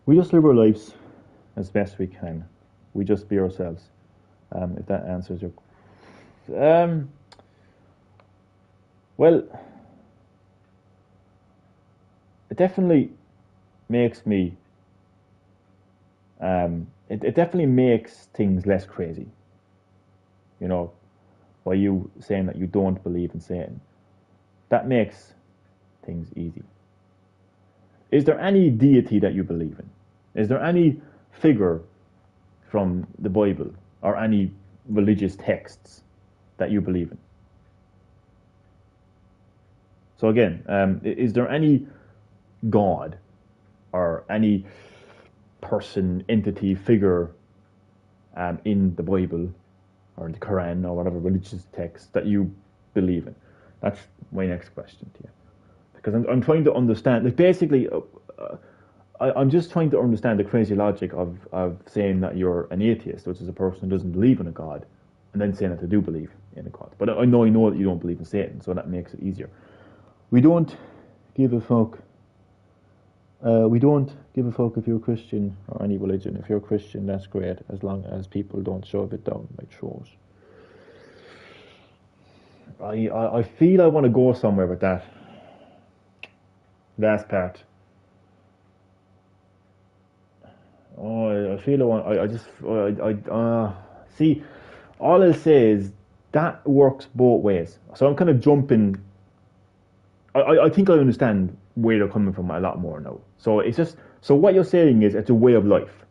We just live our lives as best we can. We just be ourselves. If that answers your. Well, it definitely makes me. It definitely makes things less crazy. By you saying that you don't believe in Satan, that makes things easy. Is there any deity that you believe in? Is there any figure from the Bible or any religious texts that you believe in? So again, is there any God or any person, entity, figure in the Bible or in the Quran or whatever religious text that you believe in? That's my next question to you. Because I'm trying to understand, like basically, I'm just trying to understand the crazy logic of saying that you're an atheist, which is a person who doesn't believe in a God, and then saying that they do believe in a God. But I know that you don't believe in Satan, so that makes it easier. We don't give a fuck. We don't give a fuck if you're a Christian or any religion. If you're a Christian, that's great, as long as people don't shove it down my throat. I feel I want to go somewhere with that last part. Oh, I feel I want. I just. See. All I'll say is that works both ways. So I'm kind of jumping. I think I understand where they're coming from a lot more now. So it's just. So what you're saying is it's a way of life,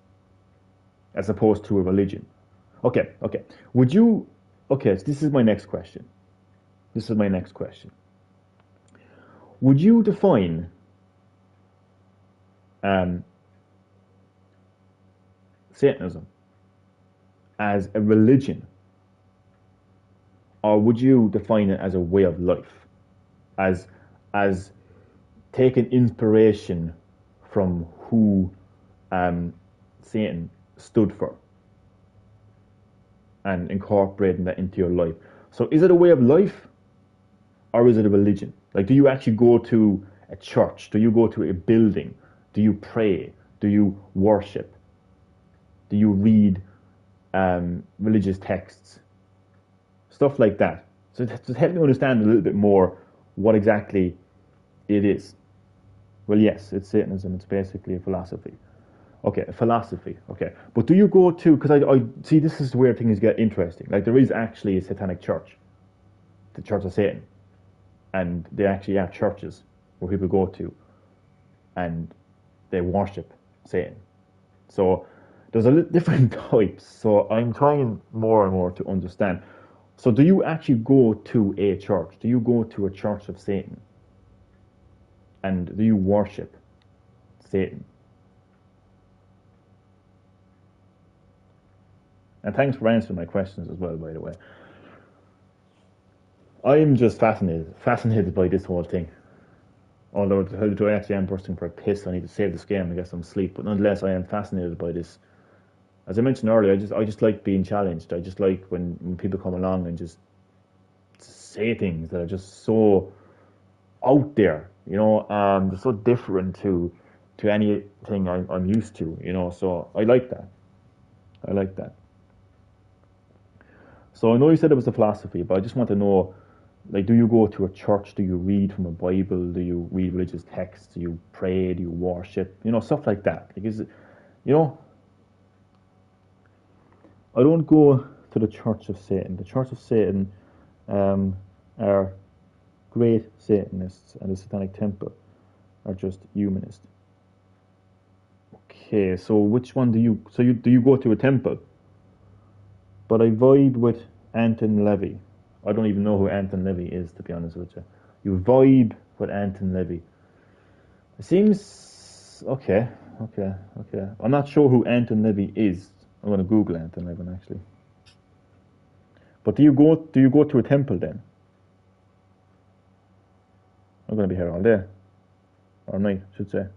as opposed to a religion. Okay. Would you? Okay. So this is my next question. Would you define Satanism as a religion, or would you define it as a way of life, as taking inspiration from who Satan stood for and incorporating that into your life? So is it a way of life, or is it a religion? Like, do you actually go to a church? Do you go to a building? Do you pray? Do you worship? Do you read religious texts? Stuff like that. So just help me understand a little bit more what exactly it is. Well, yes, it's Satanism. It's basically a philosophy. Okay, a philosophy. Okay. But do you go to, because I see this is where things get interesting. Like, there is actually a satanic church, the Church of Satan. And they actually are churches where people go to and they worship Satan. So there's different types. So I'm trying more and more to understand. So do you actually go to a church? Do you go to a church of Satan? And do you worship Satan? And thanks for answering my questions as well, by the way. I'm just fascinated by this whole thing. Although I actually am bursting for a piss, I need to save this game and get some sleep. But nonetheless, I am fascinated by this. As I mentioned earlier, I just like being challenged. I just like when people come along and just say things that are just so out there, you know, they're so different to anything I'm used to, you know. So I like that. So I know you said it was a philosophy, but I just want to know, like, do you go to a church? Do you read from a Bible? Do you read religious texts? Do you pray? Do you worship? You know, stuff like that. Like, is it, you know, I don't go to the Church of Satan. The Church of Satan are great Satanists, and the Satanic Temple are just humanists. Okay, so which one do you? So do you go to a temple? But I vibe with Anton Levy. I don't even know who Anton Levy is, to be honest with you. You vibe with Anton Levy. It seems okay. I'm not sure who Anton Levy is. I'm going to Google Anton Levy actually. But do you go to a temple then? I'm going to be here all day, or night, I should say.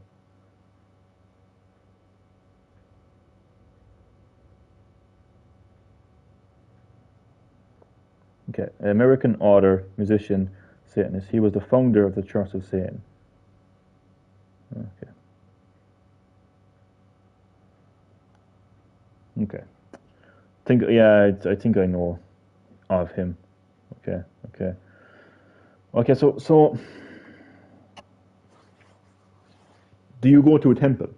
Okay, American author, musician, Satanist. He was the founder of the Church of Satan. Okay. I think I know of him. Okay. So do you go to a temple?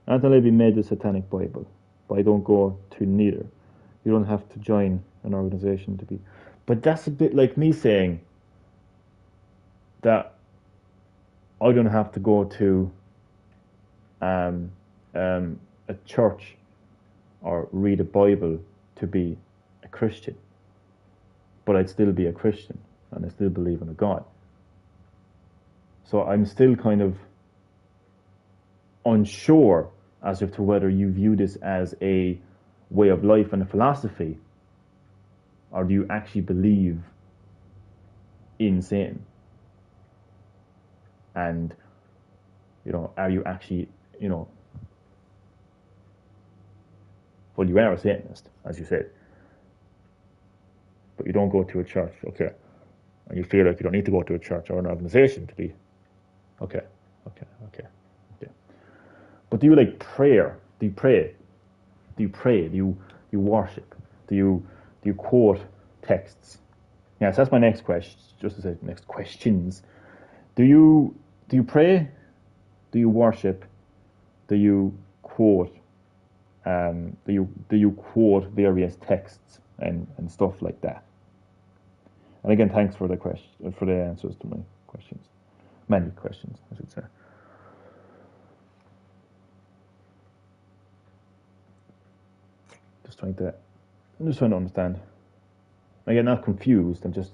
Anton Levy made the Satanic Bible, but I don't go to neither. You don't have to join an organization to be. But that's a bit like me saying that I don't have to go to a church or read a Bible to be a Christian. But I'd still be a Christian, and I still believe in a God. So I'm still kind of unsure as to whether you view this as a way of life and a philosophy, or do you actually believe in Satan? And, you know, are you actually, you know, well, you are a Satanist, as you said, but you don't go to a church, okay, and you feel like you don't need to go to a church or an organization to be, okay. But do you like prayer? Do you pray? Do you worship? Do you quote texts? Yes, that's my next question. Just to say, next questions. Do you pray? Do you worship? Do you quote? Do you quote various texts and stuff like that? And again, thanks for the answers to my questions. Many questions, I should say. I'm just trying to understand. Again, not confused. I'm just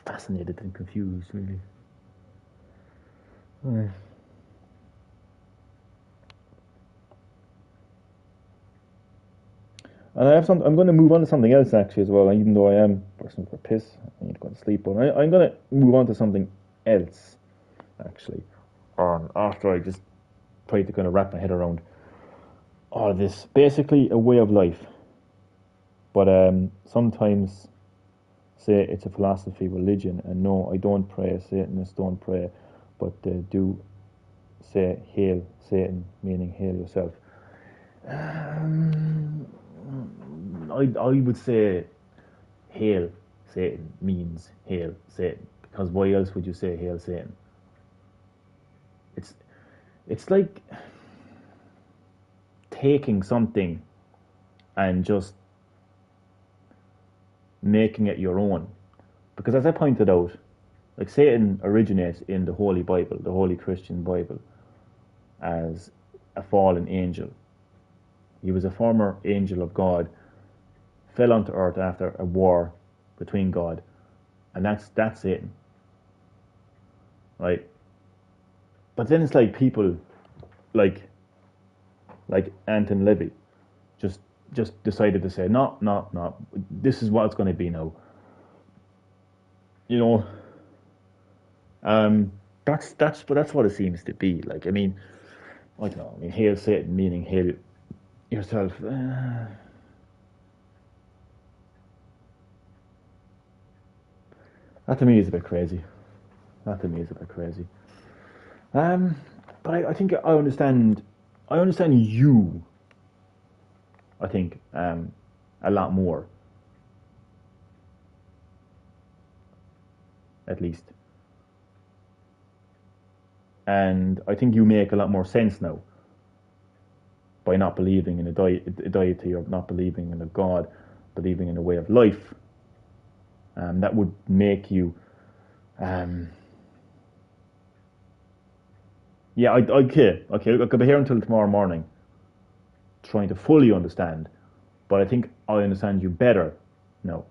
fascinated and confused, really. And I'm going to move on to something else actually as well. Even though I am bursting for a piss, I need to go to sleep. But I'm going to move on to something else actually. After I just tried to kind of wrap my head around all of this, basically a way of life. But sometimes say it's a philosophy, religion, and no, I don't pray. Satanists don't pray, but they do say hail Satan, meaning hail yourself. I would say hail Satan means hail Satan, because why else would you say hail Satan? It's like taking something and just making it your own. Because as I pointed out, like Satan originates in the Holy Bible, the Holy Christian Bible, as a fallen angel. He was a former angel of God, fell onto earth after a war between God, and that's Satan. Right? But then it's like people like Anton Levy just decided to say, no, this is what it's going to be now. You know, that's what it seems to be. Like, I mean, I don't know. I mean, hail Satan, meaning hail yourself. That to me is a bit crazy. But I think I understand you. I think a lot more, at least. And I think you make a lot more sense now by not believing in a deity, or not believing in a God, believing in a way of life. That would make you, yeah, okay, I could be here until tomorrow morning trying to fully understand, but I think I understand you better now.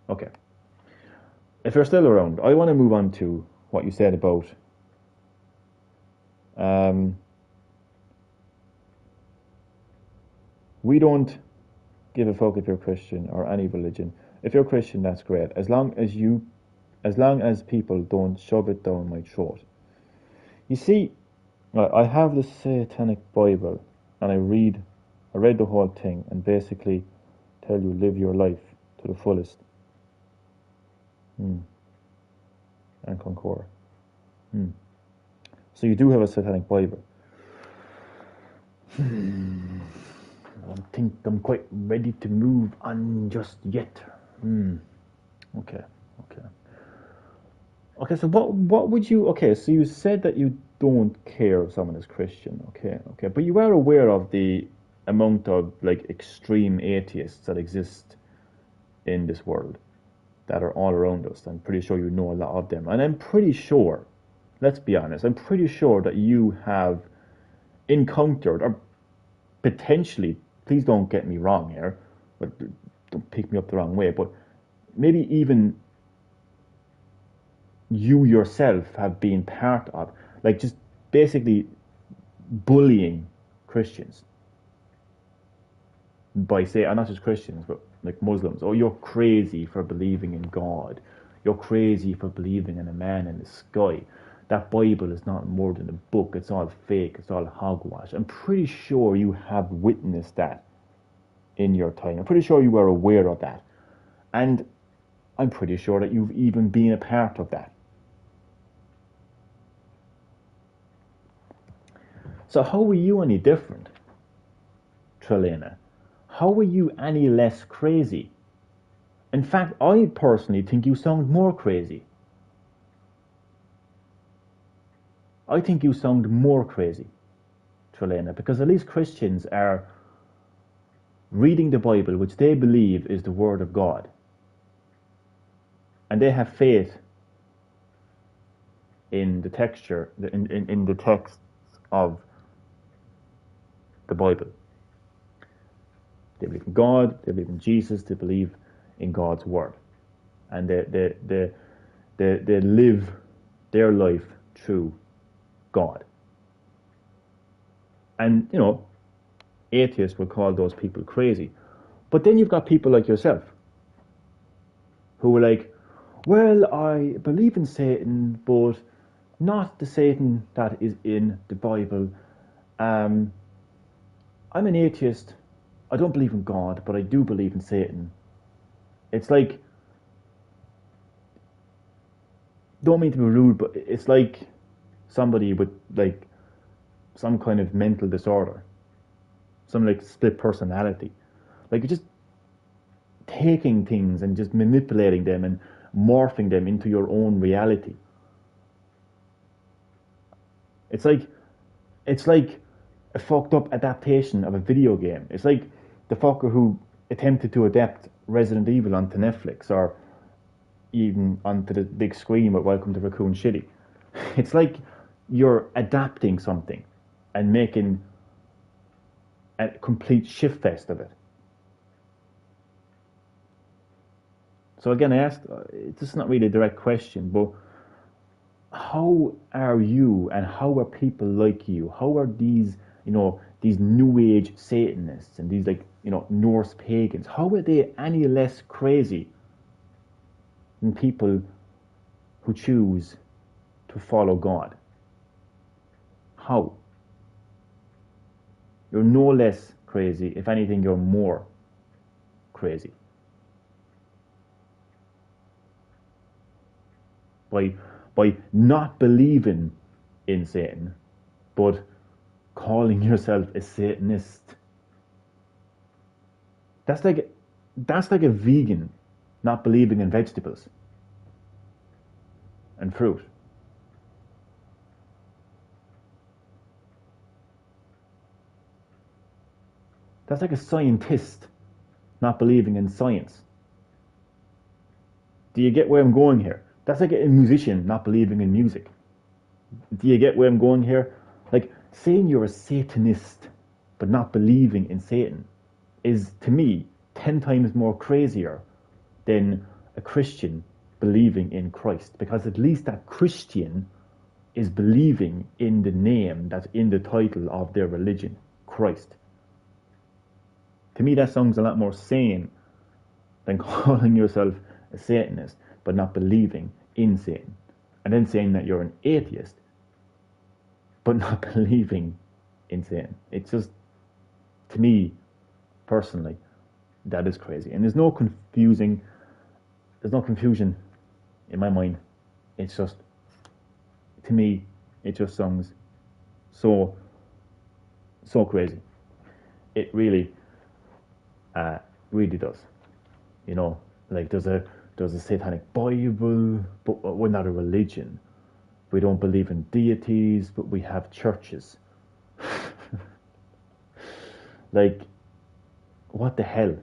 Okay. If you're still around, I want to move on to what you said about we don't give a fuck if you're Christian or any religion. If you're Christian, that's great. As long as people don't shove it down my throat. You see, I have the Satanic Bible, and I read the whole thing, and basically tell you live your life to the fullest. And concur. So you do have a Satanic Bible. I don't think I'm quite ready to move on just yet. Okay. So what would you? Okay, so you said that you don't care if someone is Christian. Okay. But you are aware of the amount of like extreme atheists that exist in this world, that are all around us. I'm pretty sure you know a lot of them, and I'm pretty sure. Let's be honest. I'm pretty sure that you have encountered, or potentially, please don't get me wrong here, but don't pick me up the wrong way, but maybe even you yourself have been part of, like, just basically bullying Christians by saying, and not just Christians, but like Muslims, oh, you're crazy for believing in God, you're crazy for believing in a man in the sky, that Bible is not more than a book, it's all fake, it's all hogwash. I'm pretty sure you have witnessed that in your time. I'm pretty sure you are aware of that. And I'm pretty sure that you've even been a part of that. So how are you any different, Trelena? how are you any less crazy? In fact, I personally think you sound more crazy. I think you sound more crazy, Trelena, because at least Christians are reading the Bible, which they believe is the Word of God. And they have faith in the texture, in the text of the Bible. They believe in God, they believe in Jesus, they believe in God's Word. And they live their life through God. And, atheists would call those people crazy. But then you've got people like yourself who are like, well, I believe in Satan, but not the Satan that is in the Bible. I'm an atheist. I don't believe in God, but I do believe in Satan. It's like, don't mean to be rude, but it's like somebody with like some kind of mental disorder, some like split personality. Like you're just taking things and just manipulating them and morphing them into your own reality. It's like a fucked up adaptation of a video game. It's like the fucker who attempted to adapt Resident Evil onto Netflix or even onto the big screen with Welcome to Raccoon City. It's like you're adapting something and making a complete shitfest of it. So again, I asked, this is not really a direct question, but how are you and how are people like you? How are these, these New Age Satanists and these Norse pagans, how are they any less crazy than people who choose to follow God? How? You're no less crazy. If anything, you're more crazy. By not believing in Satan, but calling yourself a Satanist. That's like a vegan not believing in vegetables and fruit. That's like a scientist not believing in science. Do you get where I'm going here? That's like a musician not believing in music. Do you get where I'm going here? Like, saying you're a Satanist but not believing in Satan is, to me, 10 times more crazier than a Christian believing in Christ. Because at least that Christian is believing in the name that's in the title of their religion, Christ. To me, that sounds a lot more sane than calling yourself a Satanist but not believing in Satan. And then saying that you're an atheist but not believing in Satan. It's just, to me, personally, that is crazy. And there's no confusion in my mind. It's just, to me, it just sounds so crazy. It really does. Like there's a satanic Bible, but we're not a religion. We don't believe in deities, but we have churches. Like, what the hell?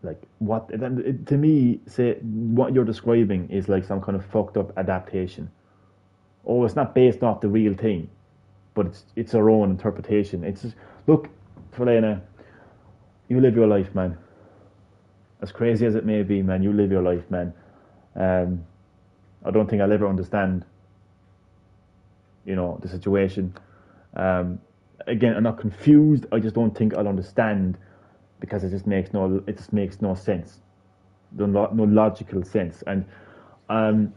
Like, what? To me, what you're describing is like some kind of fucked up adaptation. Oh, it's not based off the real thing, but it's our own interpretation. It's just, look, Trelena, you live your life, man. As crazy as it may be, man, you live your life, man. I don't think I'll ever understand, the situation. Again, I'm not confused. I just don't think I'll understand because it just makes no sense, no logical sense. And I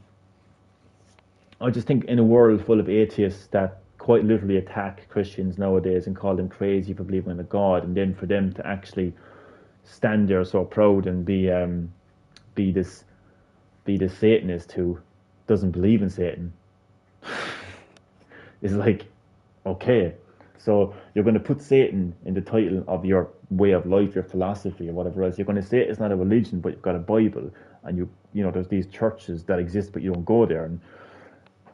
just think in a world full of atheists that quite literally attack Christians nowadays and call them crazy for believing in a God, and then for them to actually stand there so proud and be this Satanist who doesn't believe in Satan is like, okay, So you're going to put Satan in the title of your way of life, your philosophy, or whatever else. You're going to say it's not a religion, but you've got a Bible, and you know there's these churches that exist, but you don't go there,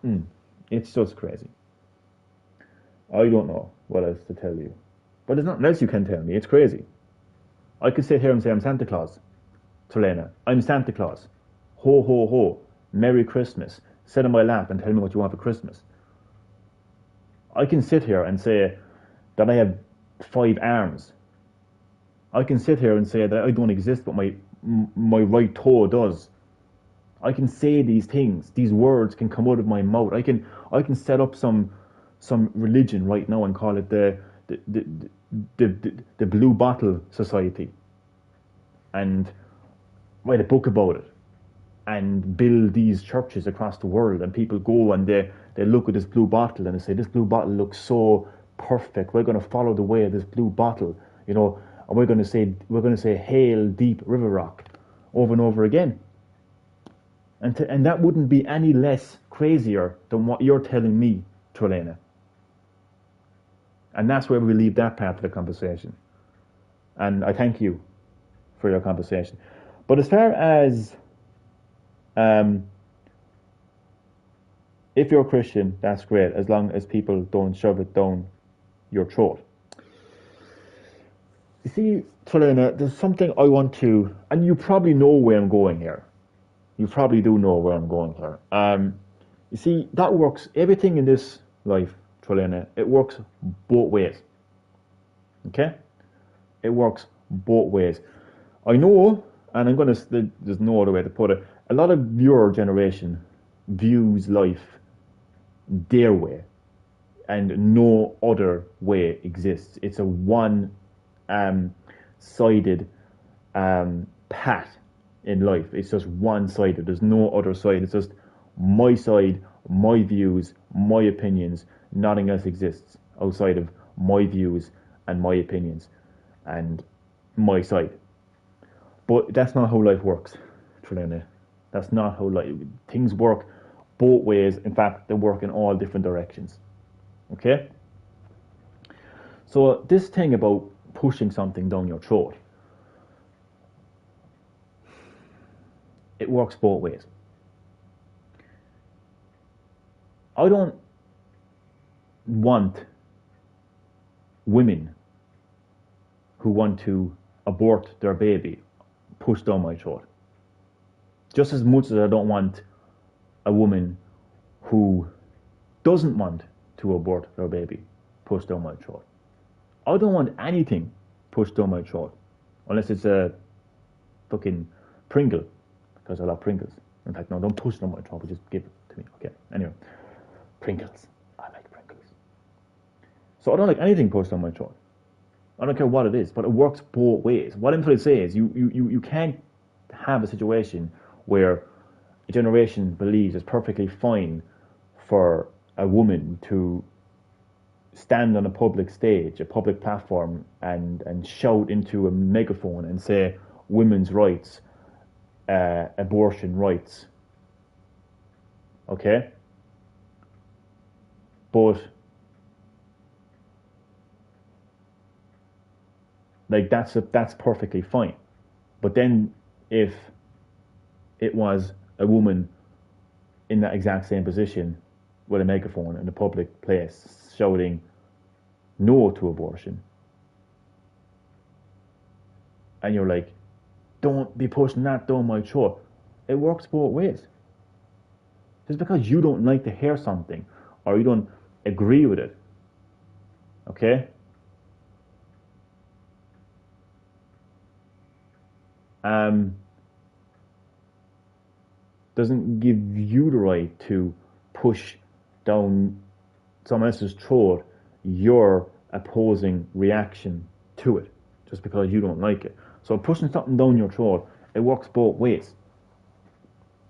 and it's just crazy. I don't know what else to tell you, but there's nothing else you can tell me. It's crazy. I could sit here and say I'm Santa Claus, Trelena. I'm Santa Claus. Ho ho ho! Merry Christmas. Sit on my lap and tell me what you want for Christmas. I can sit here and say that I have 5 arms. I can sit here and say that I don't exist, but my right toe does. I can say these things. These words can come out of my mouth. I can set up some religion right now and call it the Blue Bottle Society, and write a book about it, and build these churches across the world, and people go and they look at this blue bottle and they say, this blue bottle looks so perfect, we're going to follow the way of this blue bottle, you know, and we're going to say hail deep river rock over and over again, and that wouldn't be any less crazier than what you're telling me, Trelena. And that's where we leave that part of the conversation, and I thank you for your conversation. But as far as if you're a Christian, that's great, as long as people don't shove it down your throat. You see, Trelena, there's something I want to, and you probably know where I'm going here. You probably do know where I'm going here. You see, that works, everything in this life, Trelena, it works both ways. Okay? It works both ways. I know, and there's no other way to put it, a lot of your generation views life their way, and no other way exists. It's a one-sided path in life. It's just one-sided. There's no other side. It's just my side, my views, my opinions. Nothing else exists outside of my views and my opinions and my side. But that's not how life works, Trelena. That's not how things work both ways. In fact, they work in all different directions. Okay? So this thing about pushing something down your throat, it works both ways. I don't want women who want to abort their baby pushed down my throat. Just as much as I don't want a woman who doesn't want to abort her baby pushed down my throat. I don't want anything pushed down my throat, unless it's a fucking Pringle, because I love Pringles. In fact, no, don't push it down my throat, but just give it to me. Okay, anyway. Pringles. I like Pringles. So I don't like anything pushed down my throat. I don't care what it is, but it works both ways. What I'm trying to say is you can't have a situation where a generation believes it's perfectly fine for a woman to stand on a public stage, a public platform, and shout into a megaphone and say women's rights, abortion rights. Okay? But that's perfectly fine. But then if it was a woman in that exact same position with a megaphone in a public place shouting no to abortion, and you're like, don't be pushing that down my throat, it works both ways. Just because you don't like to hear something or you don't agree with it, okay? Doesn't give you the right to push down someone else's throat your opposing reaction to it, just because you don't like it. So pushing something down your throat, it works both ways.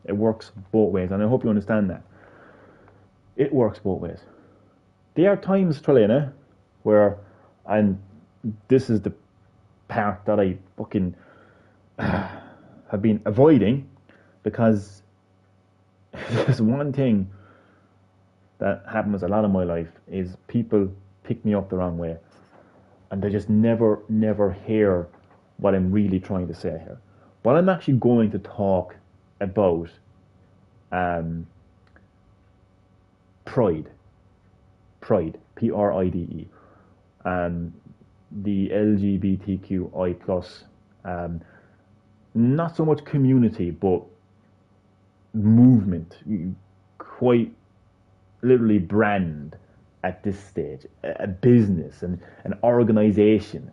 It works both ways, and I hope you understand that. It works both ways. There are times, Trelena, where, and this is the part that I fucking have been avoiding, because there's one thing that happens a lot in my life is people pick me up the wrong way, and they just never hear what I'm really trying to say here. What I'm actually going to talk about, pride, Pride, the LGBTQI plus, not so much community, but movement, quite literally brand at this stage, a business and an organization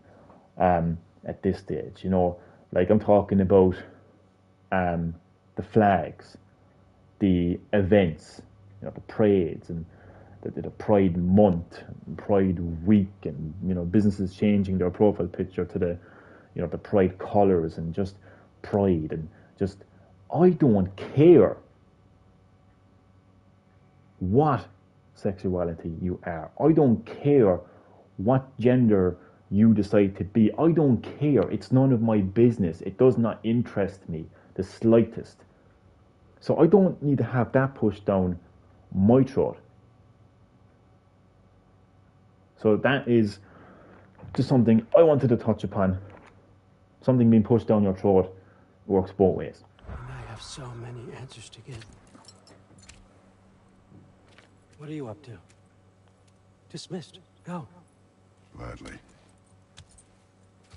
at this stage. You know, like I'm talking about the flags, the events, you know, the parades and the Pride Month, Pride Week, and you know, businesses changing their profile picture to the, you know, the Pride colors and just Pride and just, I don't care what sexuality you are. I don't care what gender you decide to be. I don't care. It's none of my business. It does not interest me the slightest. So I don't need to have that pushed down my throat. So that is just something I wanted to touch upon. Something being pushed down your throat works both ways. I have so many answers to give. What are you up to? Dismissed. Go. Gladly.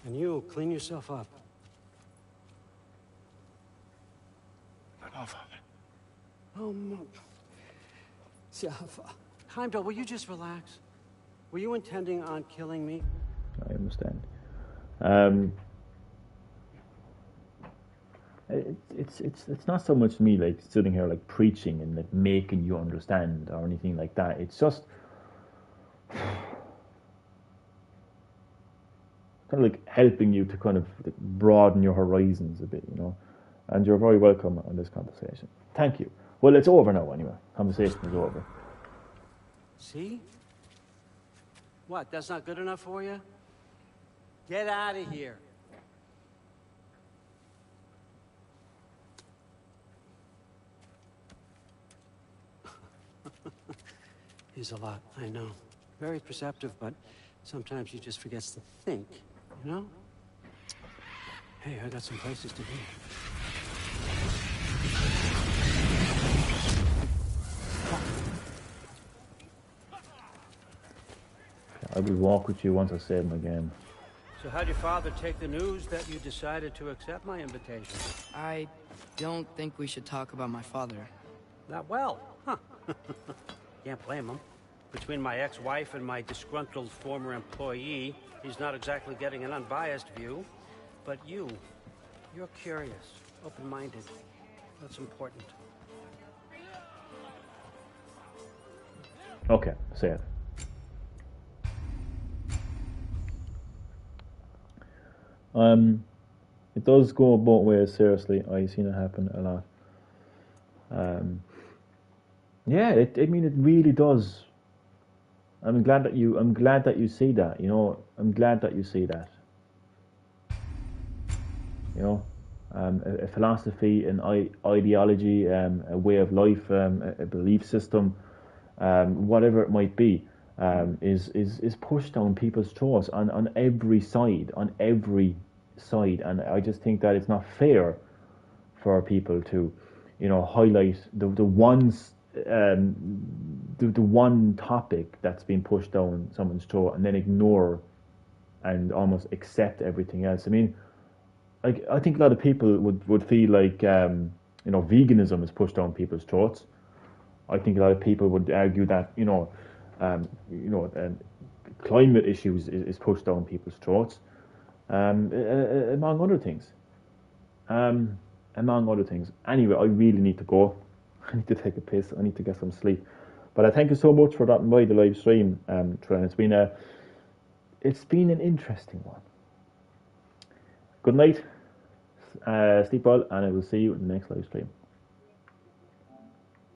And you, clean yourself up. No, Father. Oh, no. Heimdall, will you just relax? Were you intending on killing me? I understand. It's not so much me like sitting here like preaching and like making you understand or anything like that. It's just kind of like helping you to kind of broaden your horizons a bit, you know. And you're very welcome on this conversation. Thank you. Well, it's over now anyway. Conversation is over. See? What, that's not good enough for you? Get out of here. He's a lot, I know. Very perceptive, but sometimes he just forgets to think, you know? Hey, I got some places to be. I will walk with you once I save my game. So how'd your father take the news that you decided to accept my invitation? I don't think we should talk about my father. Not well, huh? Can't blame him. Between my ex-wife and my disgruntled former employee, he's not exactly getting an unbiased view. But you're curious, open-minded. That's important. Okay, say it. It does go both ways, seriously. I've seen it happen a lot. Yeah, I mean, it really does. I'm glad that you see that, you know. I'm glad that you see that. You know, a philosophy, an ideology, a way of life, a belief system, whatever it might be, is pushed down people's throats on every side, and I just think that it's not fair for people to, you know, highlight the one topic that's been pushed down someone's throat and then ignore and almost accept everything else. I mean, like, I think a lot of people would feel like, you know, veganism is pushed down people's throats. I think a lot of people would argue that, climate issues is pushed down people's throats, among other things. Anyway, I really need to go. I need to take a piss. I need to get some sleep. But I thank you so much for dropping by the live stream, Trent. It's been an interesting one. Good night, sleep well, and I will see you in the next live stream.